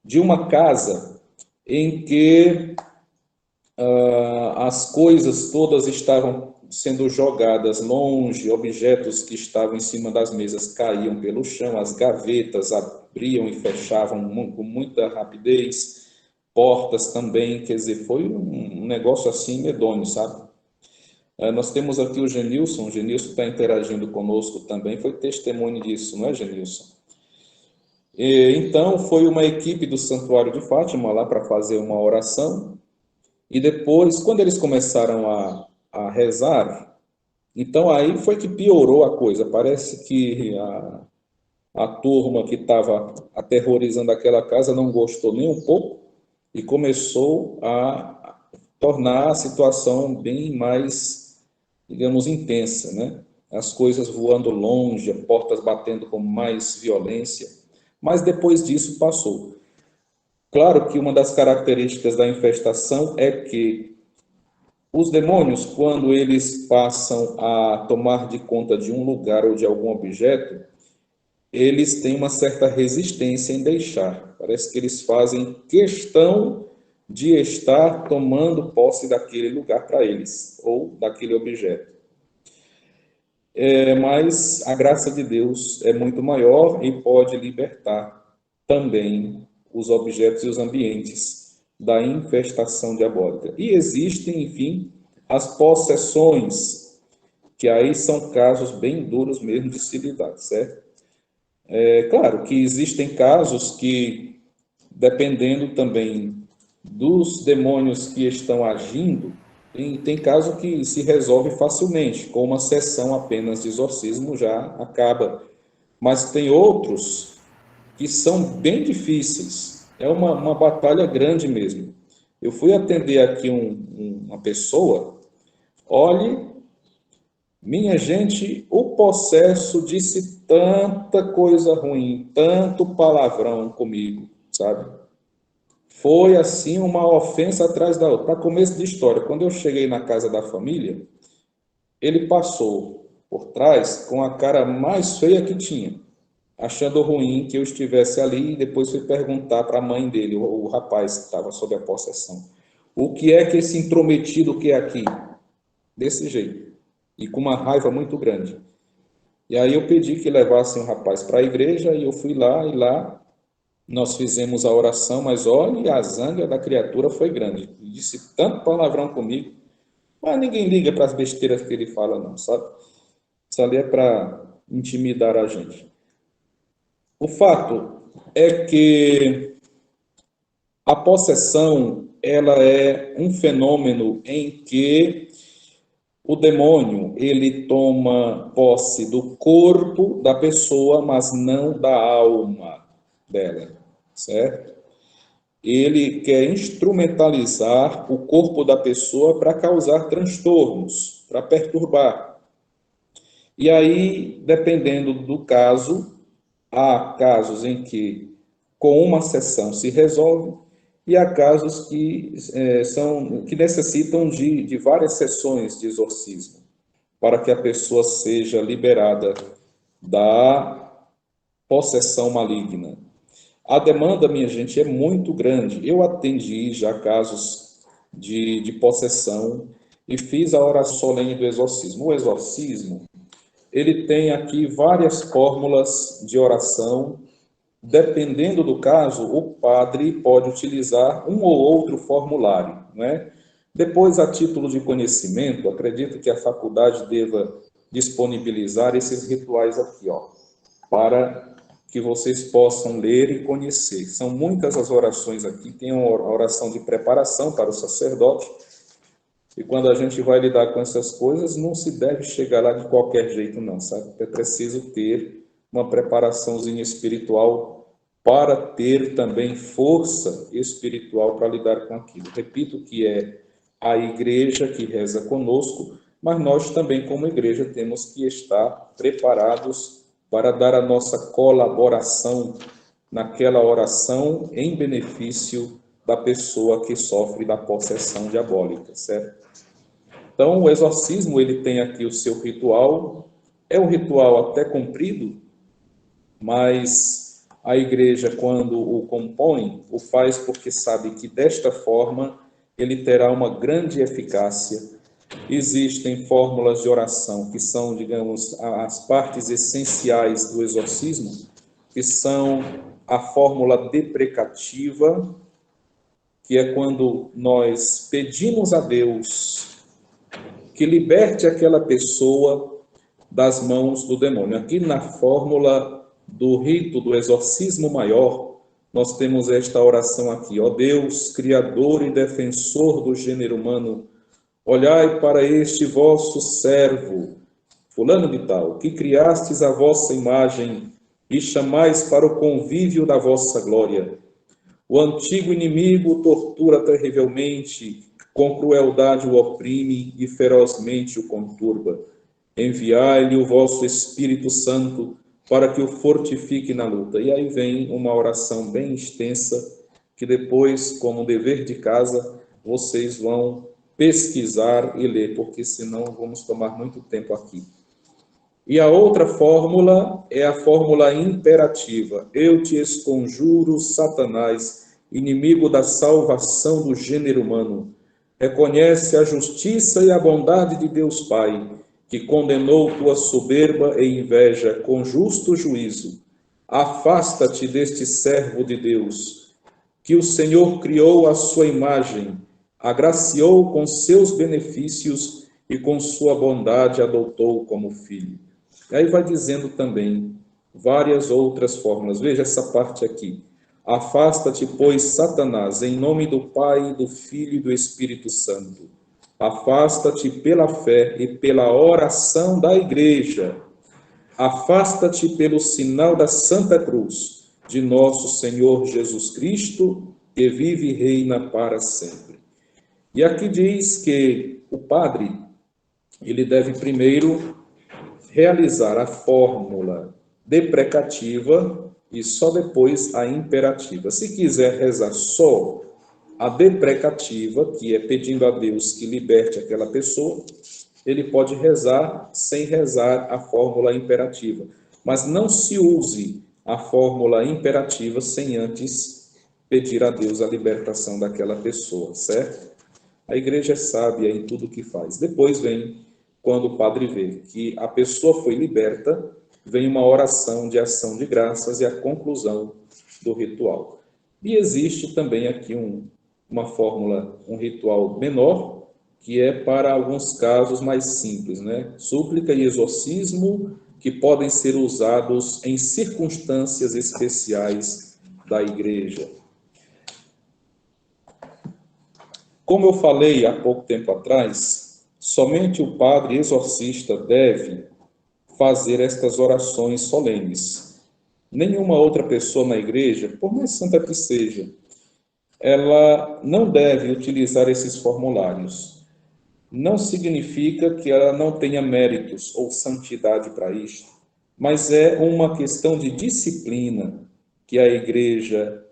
de uma casa em que as coisas todas estavam sendo jogadas longe, objetos que estavam em cima das mesas caíam pelo chão, as gavetas abriam e fechavam com muita rapidez, portas também, quer dizer, foi um negócio assim medonho, sabe? Nós temos aqui o Genilson está interagindo conosco também, foi testemunho disso, não é, Genilson? Então, foi uma equipe do Santuário de Fátima lá para fazer uma oração, e depois, quando eles começaram a rezar, então aí foi que piorou a coisa. Parece que a turma que estava aterrorizando aquela casa não gostou nem um pouco e começou a tornar a situação bem mais, digamos, intensa, né? As coisas voando longe, portas batendo com mais violência, mas depois disso passou. Claro que uma das características da infestação é que os demônios, quando eles passam a tomar de conta de um lugar ou de algum objeto, eles têm uma certa resistência em deixar. Parece que eles fazem questão de estar tomando posse daquele lugar para eles, ou daquele objeto. Mas a graça de Deus é muito maior e pode libertar também os objetos e os ambientes da infestação diabólica. E existem, enfim, as possessões, que aí são casos bem duros mesmo de se lidar, certo? É claro que existem casos que, dependendo também dos demônios que estão agindo, tem caso que se resolve facilmente, com uma sessão apenas de exorcismo já acaba. Mas tem outros que são bem difíceis, é uma batalha grande mesmo. Eu fui atender aqui uma pessoa, olhe, minha gente, o possesso disse tanta coisa ruim, tanto palavrão comigo, sabe? Foi assim uma ofensa atrás da outra. Para começo de história, quando eu cheguei na casa da família, ele passou por trás com a cara mais feia que tinha, achando ruim que eu estivesse ali, e depois fui perguntar para a mãe dele, o rapaz que estava sob a possessão, o que é que esse intrometido quer aqui? Desse jeito, e com uma raiva muito grande. E aí eu pedi que levassem o rapaz para a igreja, e eu fui lá, e lá nós fizemos a oração, mas olha, a zanga da criatura foi grande. Disse tanto palavrão comigo, mas ninguém liga para as besteiras que ele fala, não, sabe? Isso ali é para intimidar a gente. O fato é que a possessão, ela é um fenômeno em que o demônio, ele toma posse do corpo da pessoa, mas não da alma dela, certo? Ele quer instrumentalizar o corpo da pessoa para causar transtornos, para perturbar. E aí, dependendo do caso, há casos em que com uma sessão se resolve e há casos que necessitam de várias sessões de exorcismo para que a pessoa seja liberada da possessão maligna. A demanda, minha gente, é muito grande. Eu atendi já casos de possessão e fiz a oração solene do exorcismo. O exorcismo, ele tem aqui várias fórmulas de oração. Dependendo do caso, o padre pode utilizar um ou outro formulário, né? Depois, a título de conhecimento, acredito que a faculdade deva disponibilizar esses rituais aqui, ó, para que vocês possam ler e conhecer. São muitas as orações aqui, tem uma oração de preparação para o sacerdote, e quando a gente vai lidar com essas coisas, não se deve chegar lá de qualquer jeito, não, sabe? É preciso ter uma preparaçãozinha espiritual para ter também força espiritual para lidar com aquilo. Repito que é a igreja que reza conosco, mas nós também, como igreja, temos que estar preparados para dar a nossa colaboração naquela oração em benefício da pessoa que sofre da possessão diabólica, certo? Então, o exorcismo, ele tem aqui o seu ritual, é um ritual até comprido, mas a igreja, quando o compõe, o faz porque sabe que desta forma ele terá uma grande eficácia. Existem fórmulas de oração que são, digamos, as partes essenciais do exorcismo, que são a fórmula deprecativa, que é quando nós pedimos a Deus que liberte aquela pessoa das mãos do demônio. Aqui na fórmula do rito do exorcismo maior, nós temos esta oração aqui: ó Deus, Criador e Defensor do gênero humano, olhai para este vosso servo, fulano de tal, que criastes a vossa imagem e chamais para o convívio da vossa glória. O antigo inimigo o tortura terrivelmente, com crueldade o oprime e ferozmente o conturba. Enviai-lhe o vosso Espírito Santo para que o fortifique na luta. E aí vem uma oração bem extensa, que depois, como dever de casa, vocês vão pesquisar e ler, porque senão vamos tomar muito tempo aqui. E a outra fórmula é a fórmula imperativa. Eu te esconjuro, Satanás, inimigo da salvação do gênero humano. Reconhece a justiça e a bondade de Deus Pai, que condenou tua soberba e inveja com justo juízo. Afasta-te deste servo de Deus, que o Senhor criou à sua imagem, agraciou com seus benefícios e com sua bondade adotou como filho. E aí vai dizendo também várias outras fórmulas. Veja essa parte aqui. Afasta-te, pois, Satanás, em nome do Pai, do Filho e do Espírito Santo. Afasta-te pela fé e pela oração da igreja. Afasta-te pelo sinal da Santa Cruz de nosso Senhor Jesus Cristo, que vive e reina para sempre. E aqui diz que o padre, ele deve primeiro realizar a fórmula deprecativa e só depois a imperativa. Se quiser rezar só a deprecativa, que é pedindo a Deus que liberte aquela pessoa, ele pode rezar sem rezar a fórmula imperativa. Mas não se use a fórmula imperativa sem antes pedir a Deus a libertação daquela pessoa, certo? A igreja é sábia em tudo que faz. Depois vem, quando o padre vê que a pessoa foi liberta, vem uma oração de ação de graças e a conclusão do ritual. E existe também aqui uma fórmula, um ritual menor, que é para alguns casos mais simples, né? Súplica e exorcismo, que podem ser usados em circunstâncias especiais da igreja. Como eu falei há pouco tempo atrás, somente o padre exorcista deve fazer estas orações solenes. Nenhuma outra pessoa na igreja, por mais santa que seja, ela não deve utilizar esses formulários. Não significa que ela não tenha méritos ou santidade para isto, mas é uma questão de disciplina que a igreja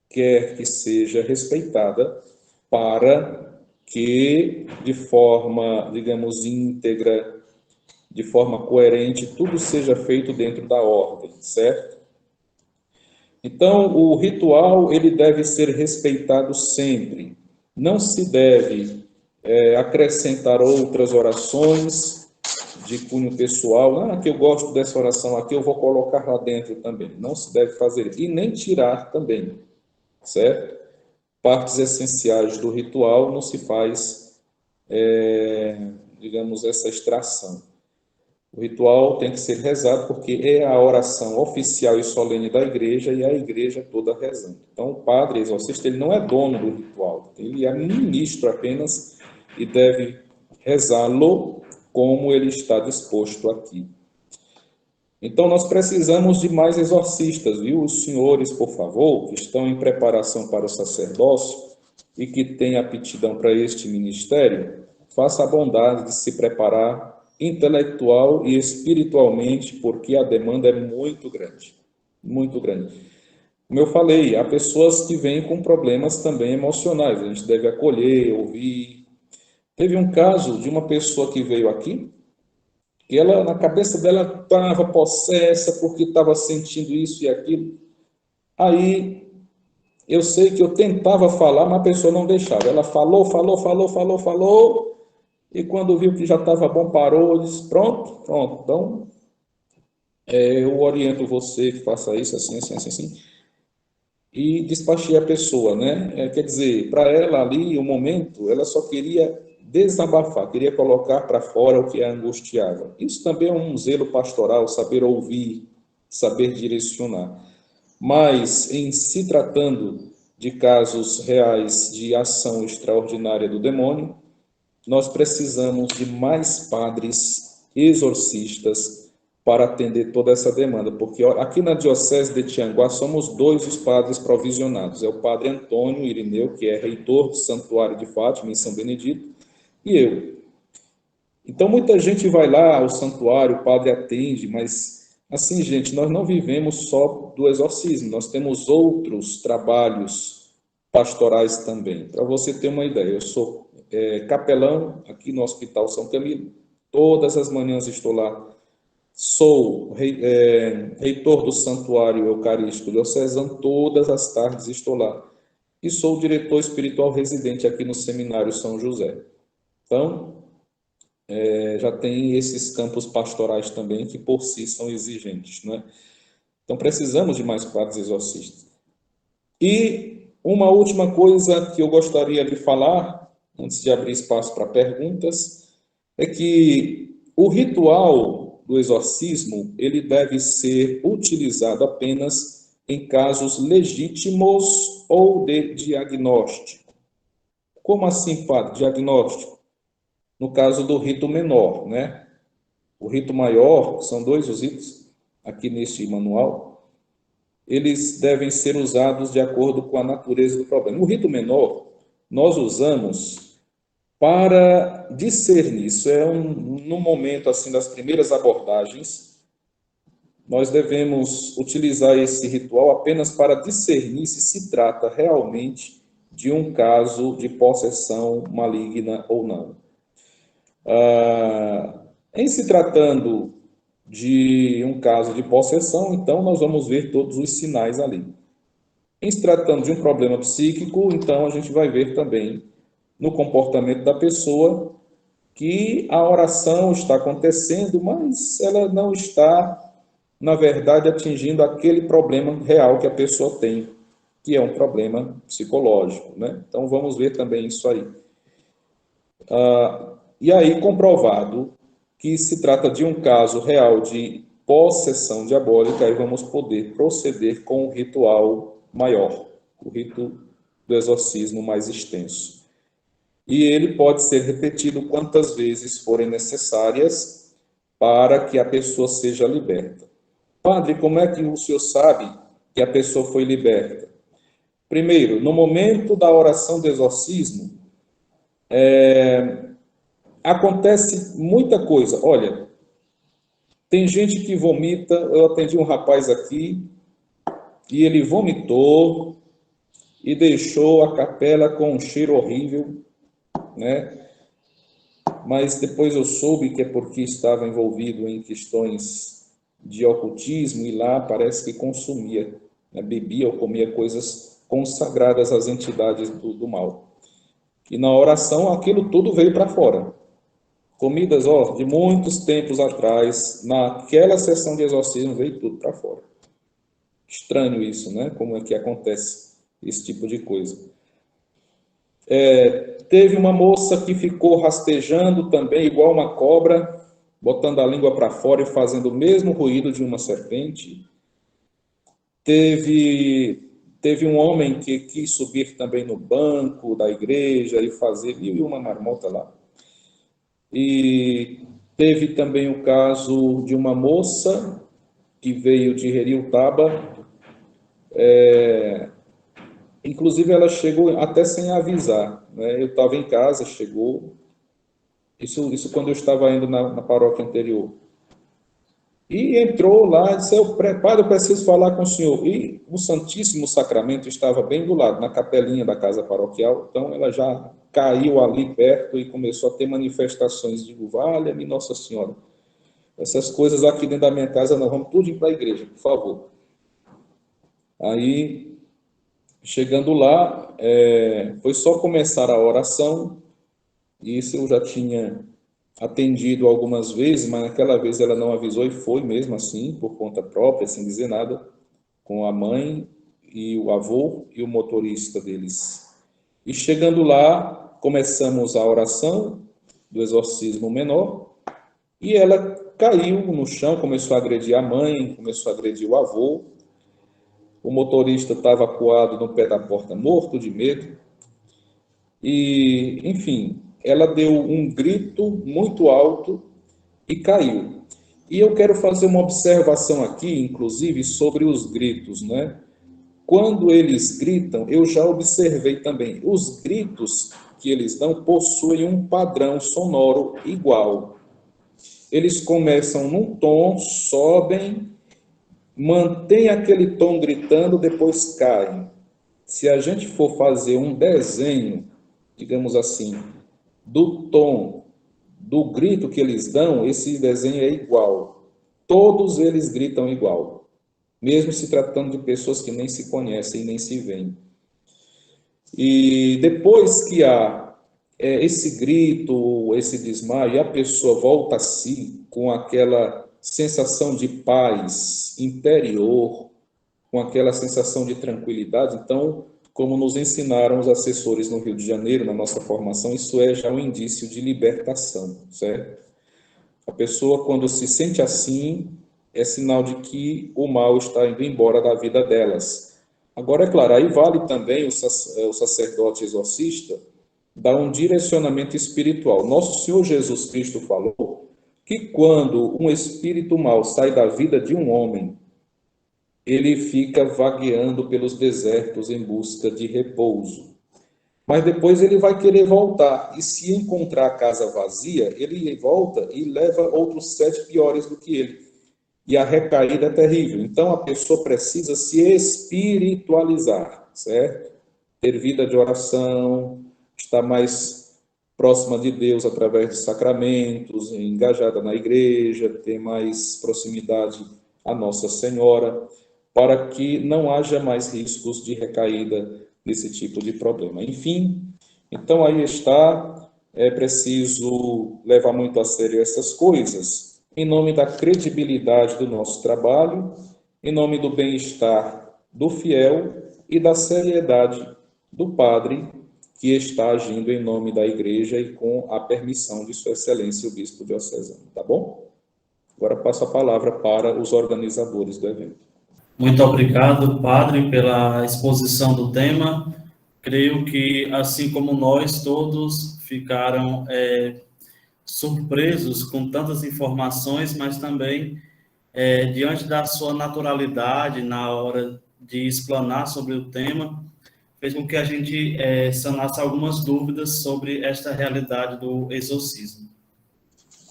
quer que seja respeitada para que, de forma, digamos, íntegra, de forma coerente, tudo seja feito dentro da ordem, certo? Então, o ritual, ele deve ser respeitado sempre. Não se deve acrescentar outras orações de cunho pessoal. Que eu gosto dessa oração aqui, eu vou colocar lá dentro também. Não se deve fazer isso. E nem tirar também, certo? Partes essenciais do ritual não se faz, digamos, essa extração. O ritual tem que ser rezado porque é a oração oficial e solene da igreja e a igreja toda rezando. Então, o padre exorcista, ele não é dono do ritual, ele é ministro apenas e deve rezá-lo como ele está disposto aqui. Então, nós precisamos de mais exorcistas, viu? Os senhores, por favor, que estão em preparação para o sacerdócio, e que tem aptidão para este ministério, faça a bondade de se preparar intelectual e espiritualmente, porque a demanda é muito grande, muito grande. Como eu falei, há pessoas que vêm com problemas também emocionais, a gente deve acolher, ouvir. Teve um caso de uma pessoa que veio aqui, que ela, na cabeça dela, estava possessa porque estava sentindo isso e aquilo. Aí, eu sei que eu tentava falar, mas a pessoa não deixava. Ela falou, e quando viu que já estava bom, parou, disse, pronto, então, eu oriento você que faça isso, assim, assim, assim, assim. E despachei a pessoa, né? Quer dizer, para ela ali, o momento, ela só queria desabafar, queria colocar para fora o que a angustiava. Isso também é um zelo pastoral, saber ouvir, saber direcionar. Mas, em se tratando de casos reais de ação extraordinária do demônio, nós precisamos de mais padres exorcistas para atender toda essa demanda, porque aqui na Diocese de Tianguá somos 2 os padres provisionados, é o padre Antônio Irineu, que é reitor do Santuário de Fátima, em São Benedito, e eu. Então, muita gente vai lá ao santuário, o padre atende, mas, assim, gente, nós não vivemos só do exorcismo, nós temos outros trabalhos pastorais também. Para você ter uma ideia, eu sou capelão aqui no Hospital São Camilo, todas as manhãs estou lá. Sou reitor do Santuário Eucarístico Diocesano, todas as tardes estou lá. E sou diretor espiritual residente aqui no Seminário São José. Então, já tem esses campos pastorais também que por si são exigentes, né? Então, precisamos de mais padres exorcistas. E uma última coisa que eu gostaria de falar, antes de abrir espaço para perguntas, é que o ritual do exorcismo, ele deve ser utilizado apenas em casos legítimos ou de diagnóstico. Como assim, padre? Diagnóstico? No caso do rito menor, né? O rito maior, são 2 os ritos aqui neste manual, eles devem ser usados de acordo com a natureza do problema. O rito menor, nós usamos para discernir, isso é no momento assim das primeiras abordagens, nós devemos utilizar esse ritual apenas para discernir se trata realmente de um caso de possessão maligna ou não. Em se tratando de um caso de possessão, então nós vamos ver todos os sinais ali. Em se tratando de um problema psíquico, então a gente vai ver também no comportamento da pessoa que a oração está acontecendo, mas ela não está, na verdade, atingindo aquele problema real que a pessoa tem, que é um problema psicológico, né? Então vamos ver também isso aí. E aí, comprovado que se trata de um caso real de possessão diabólica, aí vamos poder proceder com o ritual maior, o rito do exorcismo mais extenso. E ele pode ser repetido quantas vezes forem necessárias para que a pessoa seja liberta. Padre, como é que o senhor sabe que a pessoa foi liberta? Primeiro, no momento da oração do exorcismo, acontece muita coisa. Olha, tem gente que vomita, eu atendi um rapaz aqui, e ele vomitou e deixou a capela com um cheiro horrível, né? Mas depois eu soube que é porque estava envolvido em questões de ocultismo e lá parece que consumia, né? Bebia ou comia coisas consagradas às entidades do mal. E na oração aquilo tudo veio para fora. Comidas, de muitos tempos atrás, naquela sessão de exorcismo veio tudo para fora. Estranho isso, né? Como é que acontece esse tipo de coisa. Teve uma moça que ficou rastejando também, igual uma cobra, botando a língua para fora e fazendo o mesmo ruído de uma serpente. Teve um homem que quis subir também no banco da igreja e fazer uma marmota lá. E teve também o caso de uma moça que veio de Heriutaba, Inclusive, ela chegou até sem avisar, né? Eu estava em casa, chegou. Isso quando eu estava indo na paróquia anterior. E entrou lá e disse, padre, eu preciso falar com o senhor. E o Santíssimo Sacramento estava bem do lado, na capelinha da casa paroquial. Então, ela já caiu ali perto e começou a ter manifestações. Digo, valha-me Nossa Senhora. Essas coisas aqui dentro da minha casa, nós vamos tudo para a igreja, por favor. Aí, chegando lá, foi só começar a oração. Isso eu já tinha atendido algumas vezes, mas naquela vez ela não avisou e foi mesmo assim, por conta própria, sem dizer nada, com a mãe e o avô e o motorista deles. E chegando lá, começamos a oração do exorcismo menor e ela caiu no chão, começou a agredir a mãe, começou a agredir o avô. O motorista estava acuado no pé da porta, morto de medo. E, enfim, ela deu um grito muito alto e caiu. E eu quero fazer uma observação aqui, inclusive, sobre os gritos, né? Quando eles gritam, eu já observei também, os gritos que eles dão possuem um padrão sonoro igual. Eles começam num tom, sobem, mantêm aquele tom gritando, depois caem. Se a gente for fazer um desenho, digamos assim, do tom, do grito que eles dão, esse desenho é igual. Todos eles gritam igual, mesmo se tratando de pessoas que nem se conhecem, nem se veem. E depois que há esse grito, esse desmaio, e a pessoa volta a si com aquela sensação de paz interior, com aquela sensação de tranquilidade, então, como nos ensinaram os assessores no Rio de Janeiro, na nossa formação, isso é já um indício de libertação, certo? A pessoa, quando se sente assim, é sinal de que o mal está indo embora da vida delas. Agora, é claro, aí vale também o sacerdote exorcista dar um direcionamento espiritual. Nosso Senhor Jesus Cristo falou que quando um espírito mau sai da vida de um homem, ele fica vagueando pelos desertos em busca de repouso. Mas depois ele vai querer voltar. E se encontrar a casa vazia, ele volta e leva outros 7 piores do que ele. E a recaída é terrível. Então a pessoa precisa se espiritualizar, certo? Ter vida de oração, estar mais próxima de Deus através de sacramentos, engajada na igreja, ter mais proximidade à Nossa Senhora, para que não haja mais riscos de recaída desse tipo de problema. Enfim, então aí está, é preciso levar muito a sério essas coisas, em nome da credibilidade do nosso trabalho, em nome do bem-estar do fiel e da seriedade do padre que está agindo em nome da igreja e com a permissão de Sua Excelência o Bispo Diocesano, tá bom? Agora passo a palavra para os organizadores do evento. Muito obrigado, padre, pela exposição do tema. Creio que, assim como nós, todos ficaram surpresos com tantas informações, mas também, diante da sua naturalidade, na hora de explanar sobre o tema, fez com que a gente sanasse algumas dúvidas sobre esta realidade do exorcismo.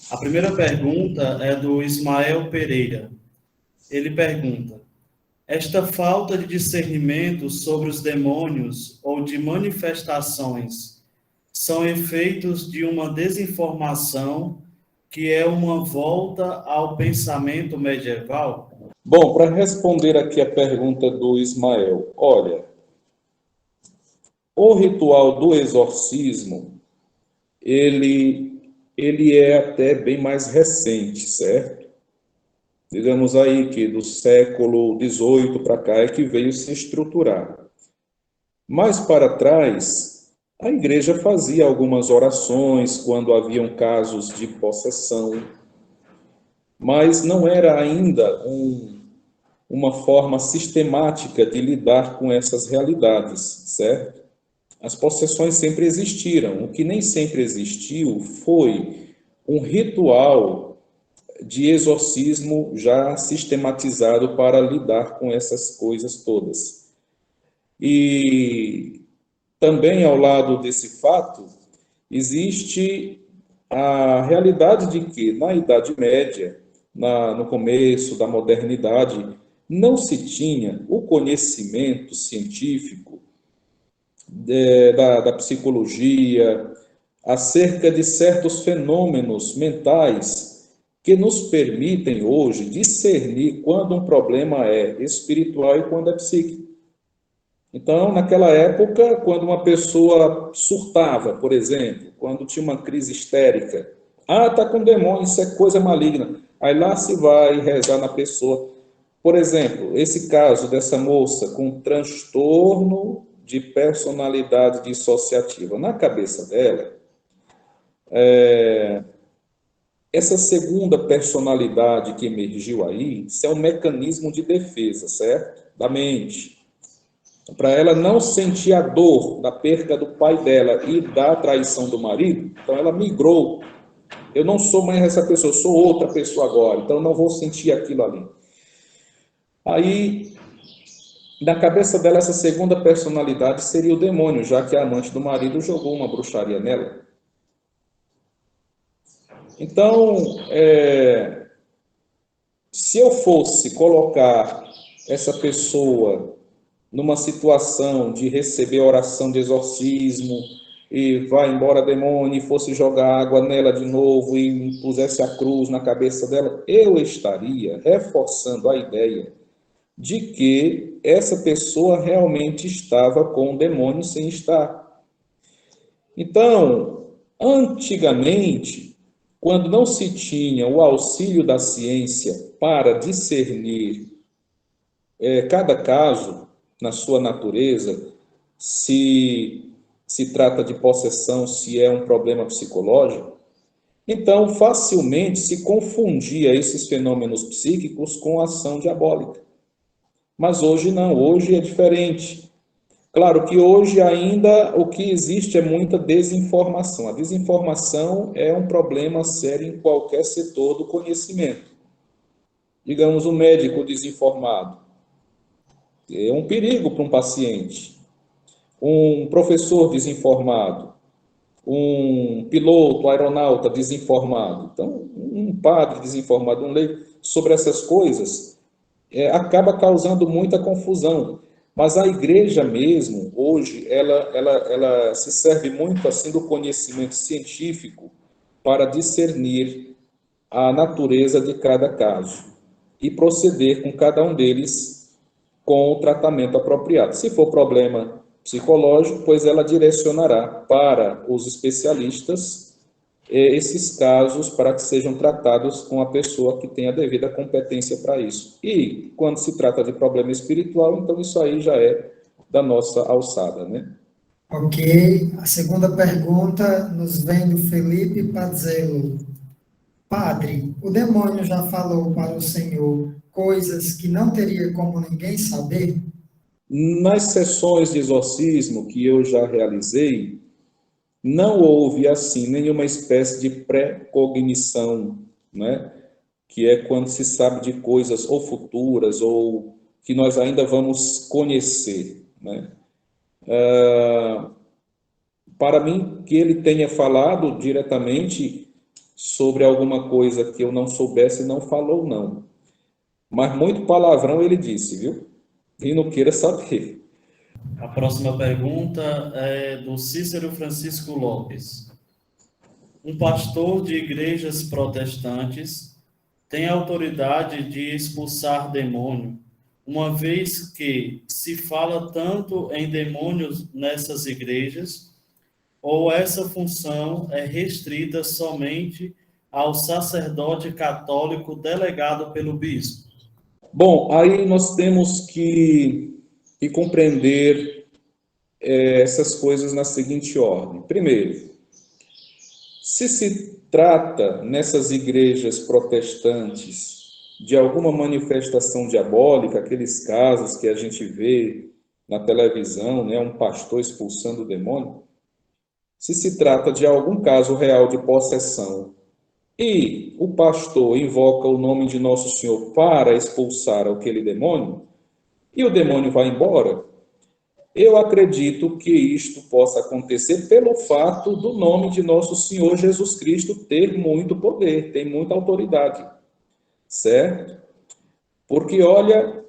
A primeira pergunta é do Ismael Pereira. Ele pergunta: esta falta de discernimento sobre os demônios ou de manifestações são efeitos de uma desinformação que é uma volta ao pensamento medieval? Bom, para responder aqui a pergunta do Ismael, olha, o ritual do exorcismo, ele é até bem mais recente, certo? Digamos aí que do século XVIII para cá é que veio se estruturar. Mais para trás, a igreja fazia algumas orações quando haviam casos de possessão, mas não era ainda uma forma sistemática de lidar com essas realidades, certo? As possessões sempre existiram. O que nem sempre existiu foi um ritual de exorcismo já sistematizado para lidar com essas coisas todas. E também ao lado desse fato, existe a realidade de que na Idade Média, no começo da modernidade, não se tinha o conhecimento científico da psicologia acerca de certos fenômenos mentais que nos permitem hoje discernir quando um problema é espiritual e quando é psíquico. Então, naquela época, quando uma pessoa surtava, por exemplo, quando tinha uma crise histérica, está com demônio, isso é coisa maligna. Aí lá se vai rezar na pessoa. Por exemplo, esse caso dessa moça com transtorno de personalidade dissociativa. Na cabeça dela, essa segunda personalidade que emergiu aí, isso é um mecanismo de defesa, certo? Da mente. Para ela não sentir a dor da perda do pai dela e da traição do marido, então ela migrou. Eu não sou mais essa pessoa, eu sou outra pessoa agora, então eu não vou sentir aquilo ali. Aí, na cabeça dela, essa segunda personalidade seria o demônio, já que a amante do marido jogou uma bruxaria nela. Então, se eu fosse colocar essa pessoa numa situação de receber oração de exorcismo, e vai embora demônio, e fosse jogar água nela de novo, e pusesse a cruz na cabeça dela, eu estaria reforçando a ideia de que essa pessoa realmente estava com o demônio sem estar. Então, antigamente, quando não se tinha o auxílio da ciência para discernir cada caso na sua natureza, se trata de possessão, se é um problema psicológico, então facilmente se confundia esses fenômenos psíquicos com ação diabólica. Mas hoje não, hoje é diferente. Claro que hoje ainda o que existe é muita desinformação. A desinformação é um problema sério em qualquer setor do conhecimento. Digamos, um médico desinformado é um perigo para um paciente. Um professor desinformado, um piloto, aeronauta desinformado. Então, um padre desinformado, um leigo, sobre essas coisas, acaba causando muita confusão. Mas a igreja mesmo, hoje, ela se serve muito assim do conhecimento científico para discernir a natureza de cada caso e proceder com cada um deles com o tratamento apropriado. Se for problema psicológico, pois ela direcionará para os especialistas esses casos para que sejam tratados com a pessoa que tem a devida competência para isso. E quando se trata de problema espiritual, então isso aí já é da nossa alçada, né? Ok. A segunda pergunta nos vem do Felipe Pazello. Padre, o demônio já falou para o Senhor coisas que não teria como ninguém saber? Nas sessões de exorcismo que eu já realizei, não houve, assim, nenhuma espécie de pré-cognição, né? Que é quando se sabe de coisas ou futuras ou que nós ainda vamos conhecer, né? Para mim, que ele tenha falado diretamente sobre alguma coisa que eu não soubesse, não falou, não. Mas muito palavrão ele disse, viu? E não queira saber. A próxima pergunta é do Cícero Francisco Lopes. Um pastor de igrejas protestantes tem autoridade de expulsar demônio, uma vez que se fala tanto em demônios nessas igrejas, ou essa função é restrita somente ao sacerdote católico delegado pelo bispo? Bom, aí nós temos que compreender essas coisas na seguinte ordem. Primeiro, se trata nessas igrejas protestantes de alguma manifestação diabólica, aqueles casos que a gente vê na televisão, né, um pastor expulsando o demônio, se trata de algum caso real de possessão e o pastor invoca o nome de Nosso Senhor para expulsar aquele demônio, e o demônio vai embora, Eu acredito que isto possa acontecer pelo fato do nome de nosso Senhor Jesus Cristo ter muito poder, tem muita autoridade, certo? Porque, olha,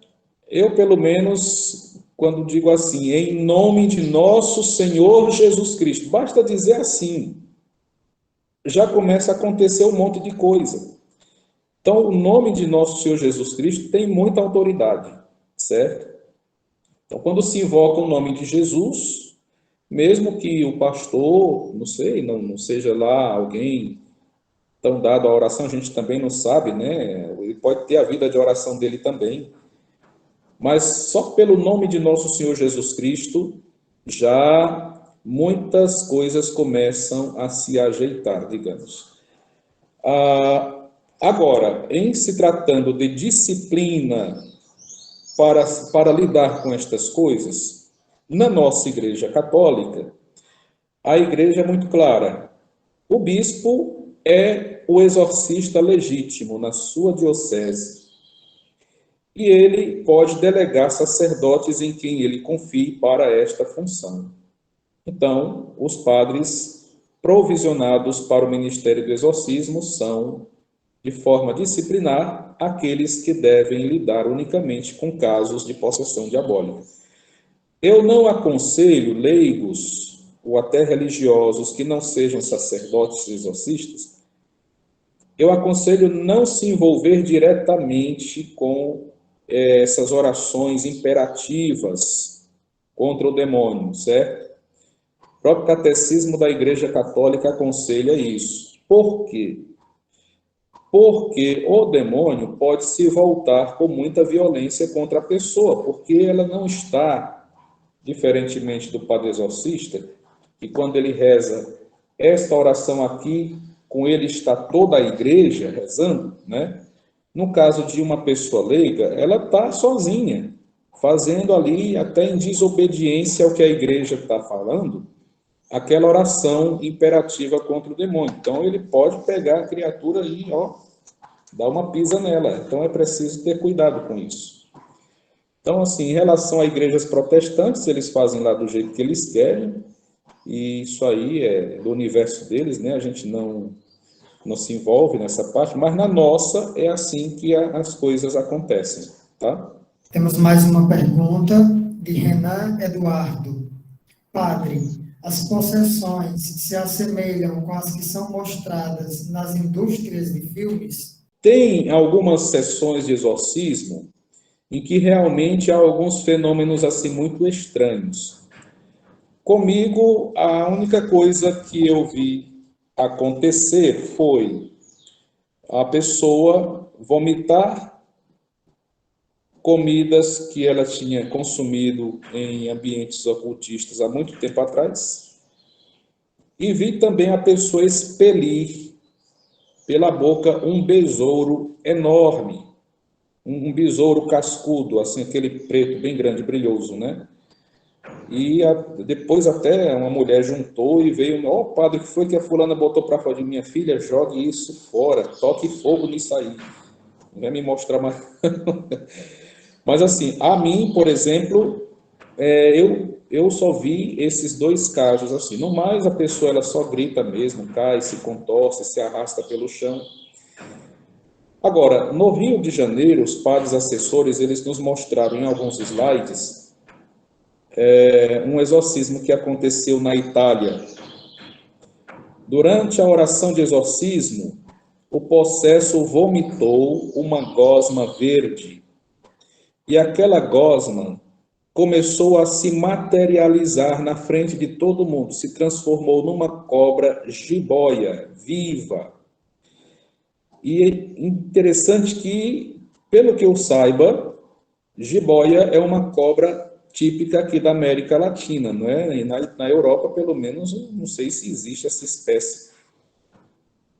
eu pelo menos, quando digo assim, em nome de nosso Senhor Jesus Cristo, basta dizer assim, já começa a acontecer um monte de coisa. Então, o nome de nosso Senhor Jesus Cristo tem muita autoridade, certo? Então, quando se invoca o nome de Jesus, mesmo que o pastor, não sei, não seja lá alguém tão dado à oração, a gente também não sabe, né? Ele pode ter a vida de oração dele também. Mas só pelo nome de nosso Senhor Jesus Cristo, já muitas coisas começam a se ajeitar, digamos. Agora, em se tratando de disciplina para lidar com estas coisas, na nossa Igreja Católica, a Igreja é muito clara. O bispo é o exorcista legítimo na sua diocese e ele pode delegar sacerdotes em quem ele confie para esta função. Então, os padres provisionados para o ministério do exorcismo são, de forma disciplinar, aqueles que devem lidar unicamente com casos de possessão diabólica. Eu não aconselho leigos ou até religiosos que não sejam sacerdotes exorcistas, eu aconselho não se envolver diretamente com essas orações imperativas contra o demônio, certo? O próprio Catecismo da Igreja Católica aconselha isso. Por quê? Porque o demônio pode se voltar com muita violência contra a pessoa, porque ela não está, diferentemente do padre exorcista, que quando ele reza esta oração aqui, com ele está toda a igreja rezando, né? No caso de uma pessoa leiga, ela está sozinha, fazendo ali, até em desobediência ao que a igreja está falando, aquela oração imperativa contra o demônio. Então, ele pode pegar a criatura e, dar uma pisa nela. Então, é preciso ter cuidado com isso. Então, assim, em relação a igrejas protestantes, eles fazem lá do jeito que eles querem, e isso aí é do universo deles, né? A gente não se envolve nessa parte, mas na nossa é assim que as coisas acontecem, tá? Temos mais uma pergunta de Renan Eduardo. Padre, as possessões se assemelham com as que são mostradas nas indústrias de filmes? Tem algumas sessões de exorcismo em que realmente há alguns fenômenos assim muito estranhos. Comigo, a única coisa que eu vi acontecer foi a pessoa vomitar comidas que ela tinha consumido em ambientes ocultistas há muito tempo atrás, e vi também a pessoa expelir pela boca um besouro enorme, um besouro cascudo, assim, aquele preto bem grande, brilhoso, né? E depois até uma mulher juntou e veio, padre, que foi que a fulana botou para fora? De minha filha, jogue isso fora, toque fogo nisso aí. Não vai me mostrar mais. Mas assim, a mim, por exemplo, eu só vi esses dois casos assim. No mais, a pessoa ela só grita mesmo, cai, se contorce, se arrasta pelo chão. Agora, no Rio de Janeiro, os padres assessores, eles nos mostraram em alguns slides um exorcismo que aconteceu na Itália. Durante a oração de exorcismo, o possesso vomitou uma gosma verde. E aquela gosma começou a se materializar na frente de todo mundo, se transformou numa cobra jiboia, viva. E é interessante que, pelo que eu saiba, jiboia é uma cobra típica aqui da América Latina, não é? E na Europa, pelo menos, não sei se existe essa espécie.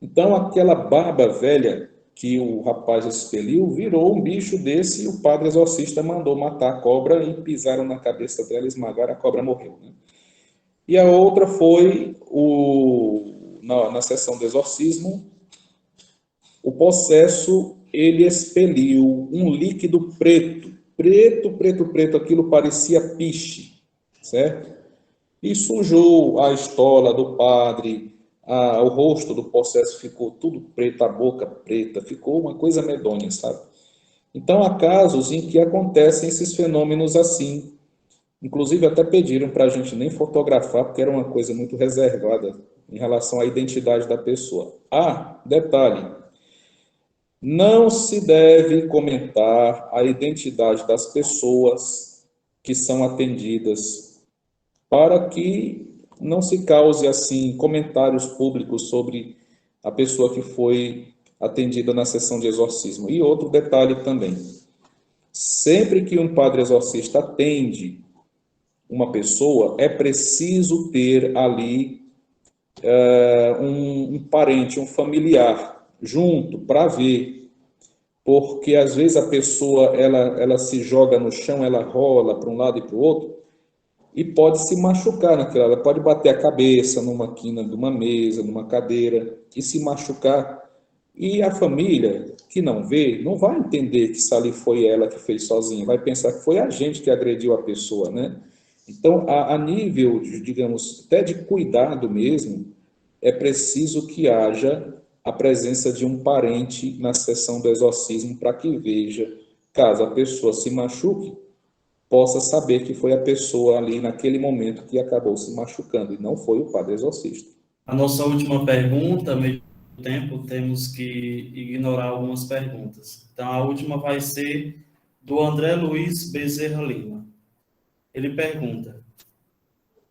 Então, aquela barba velha que o rapaz expeliu virou um bicho desse e o padre exorcista mandou matar a cobra e pisaram na cabeça dela, esmagaram, a cobra morreu, né? E a outra foi, na sessão do exorcismo, o possesso, ele expeliu um líquido preto, aquilo parecia piche, certo? E sujou a estola do padre, o rosto do possesso ficou tudo preto, a boca preta, ficou uma coisa medonha, sabe? Então, há casos em que acontecem esses fenômenos assim. Inclusive, até pediram para a gente nem fotografar, porque era uma coisa muito reservada em relação à identidade da pessoa. Detalhe, não se deve comentar a identidade das pessoas que são atendidas, para que não se cause, assim, comentários públicos sobre a pessoa que foi atendida na sessão de exorcismo. E outro detalhe também, sempre que um padre exorcista atende uma pessoa, é preciso ter ali um parente, um familiar junto para ver, porque às vezes a pessoa ela se joga no chão, ela rola para um lado e para o outro e pode se machucar naquela, ela pode bater a cabeça numa quina de uma mesa, numa cadeira e se machucar. E a família que não vê, não vai entender que isso ali foi ela que fez sozinha, vai pensar que foi a gente que agrediu a pessoa, né? Então, a nível, digamos, até de cuidado mesmo, é preciso que haja a presença de um parente na sessão do exorcismo para que veja, caso a pessoa se machuque, possa saber que foi a pessoa ali naquele momento que acabou se machucando e não foi o padre exorcista. A nossa última pergunta, meio tempo, temos que ignorar algumas perguntas. Então, a última vai ser do André Luiz Bezerra Lima. Ele pergunta: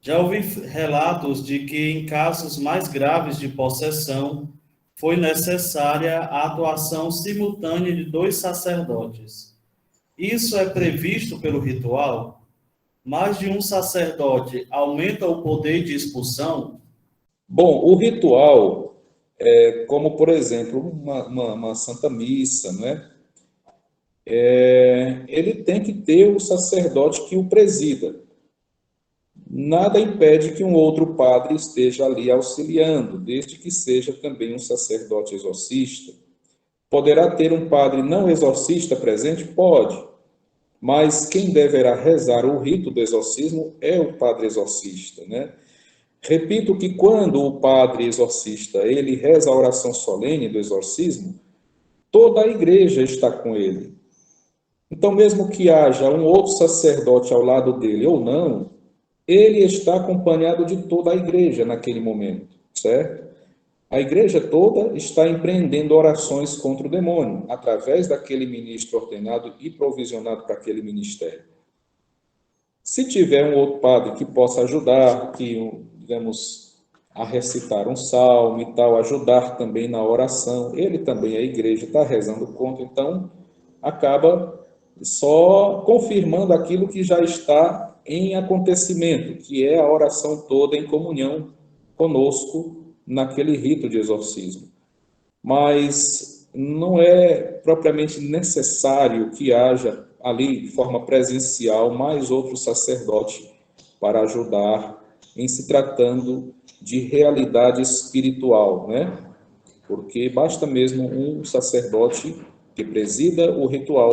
já ouvi relatos de que em casos mais graves de possessão foi necessária a atuação simultânea de 2 sacerdotes. Isso é previsto pelo ritual? Mais de um sacerdote aumenta o poder de expulsão? Bom, o ritual como, por exemplo, uma Santa Missa, né? Ele tem que ter o sacerdote que o presida. Nada impede que um outro padre esteja ali auxiliando, desde que seja também um sacerdote exorcista. Poderá ter um padre não exorcista presente? Pode, mas quem deverá rezar o rito do exorcismo é o padre exorcista, né? Repito que quando o padre exorcista, ele reza a oração solene do exorcismo, toda a igreja está com ele. Então, mesmo que haja um outro sacerdote ao lado dele ou não, ele está acompanhado de toda a igreja naquele momento, certo? A igreja toda está empreendendo orações contra o demônio, através daquele ministro ordenado e provisionado para aquele ministério. Se tiver um outro padre que possa ajudar, que, digamos, a recitar um salmo e tal, ajudar também na oração, ele também, a igreja, está rezando contra, então acaba só confirmando aquilo que já está em acontecimento, que é a oração toda em comunhão conosco naquele rito de exorcismo. Mas não é propriamente necessário que haja ali, de forma presencial, mais outro sacerdote para ajudar em se tratando de realidade espiritual, né? Porque basta mesmo um sacerdote que presida o ritual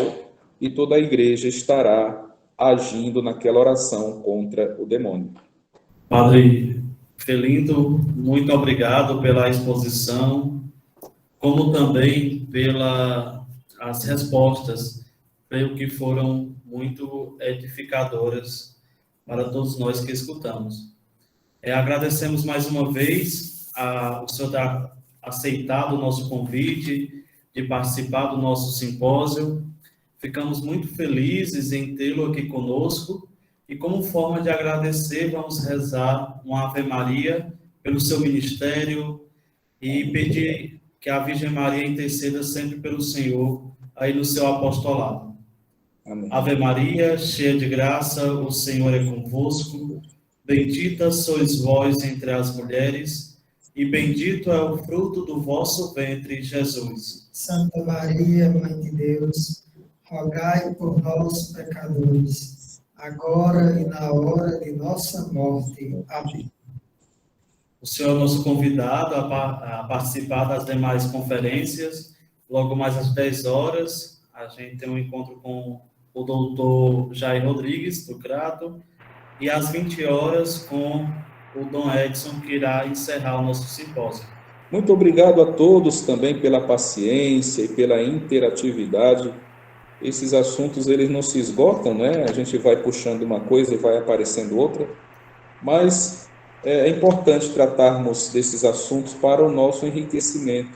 e toda a igreja estará agindo naquela oração contra o demônio. Padre Felindo, muito obrigado pela exposição, como também pelas respostas, creio que foram muito edificadoras para todos nós que escutamos. Agradecemos mais uma vez o senhor ter aceitado o nosso convite de participar do nosso simpósio. Ficamos muito felizes em tê-lo aqui conosco e, como forma de agradecer, vamos rezar uma Ave Maria pelo seu ministério e pedir que a Virgem Maria interceda sempre pelo Senhor aí no seu apostolado. Amém. Ave Maria, cheia de graça, o Senhor é convosco. Bendita sois vós entre as mulheres, e bendito é o fruto do vosso ventre, Jesus. Santa Maria, Mãe de Deus, rogai por nós, pecadores, agora e na hora de nossa morte. Amém. O senhor é nosso convidado a participar das demais conferências. Logo mais às 10 horas, a gente tem um encontro com o doutor Jair Rodrigues, do Crato, e às 20 horas com o Dom Edson, que irá encerrar o nosso simpósio. Muito obrigado a todos também pela paciência e pela interatividade. Esses assuntos, eles não se esgotam, né? A gente vai puxando uma coisa e vai aparecendo outra, mas é importante tratarmos desses assuntos para o nosso enriquecimento.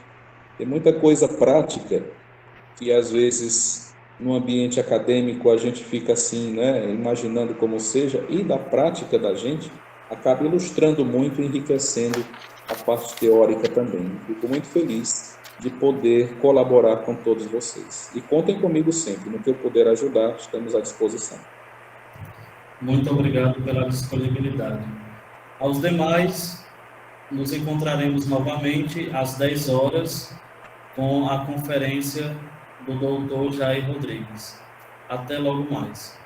Tem muita coisa prática que, às vezes, no ambiente acadêmico, a gente fica assim, né? Imaginando como seja, e da prática da gente, acaba ilustrando muito, enriquecendo a parte teórica também. Fico muito feliz de poder colaborar com todos vocês. E contem comigo sempre, no que eu puder ajudar, estamos à disposição. Muito obrigado pela disponibilidade. Aos demais, nos encontraremos novamente às 10 horas com a conferência do Dr. Jair Rodrigues. Até logo mais.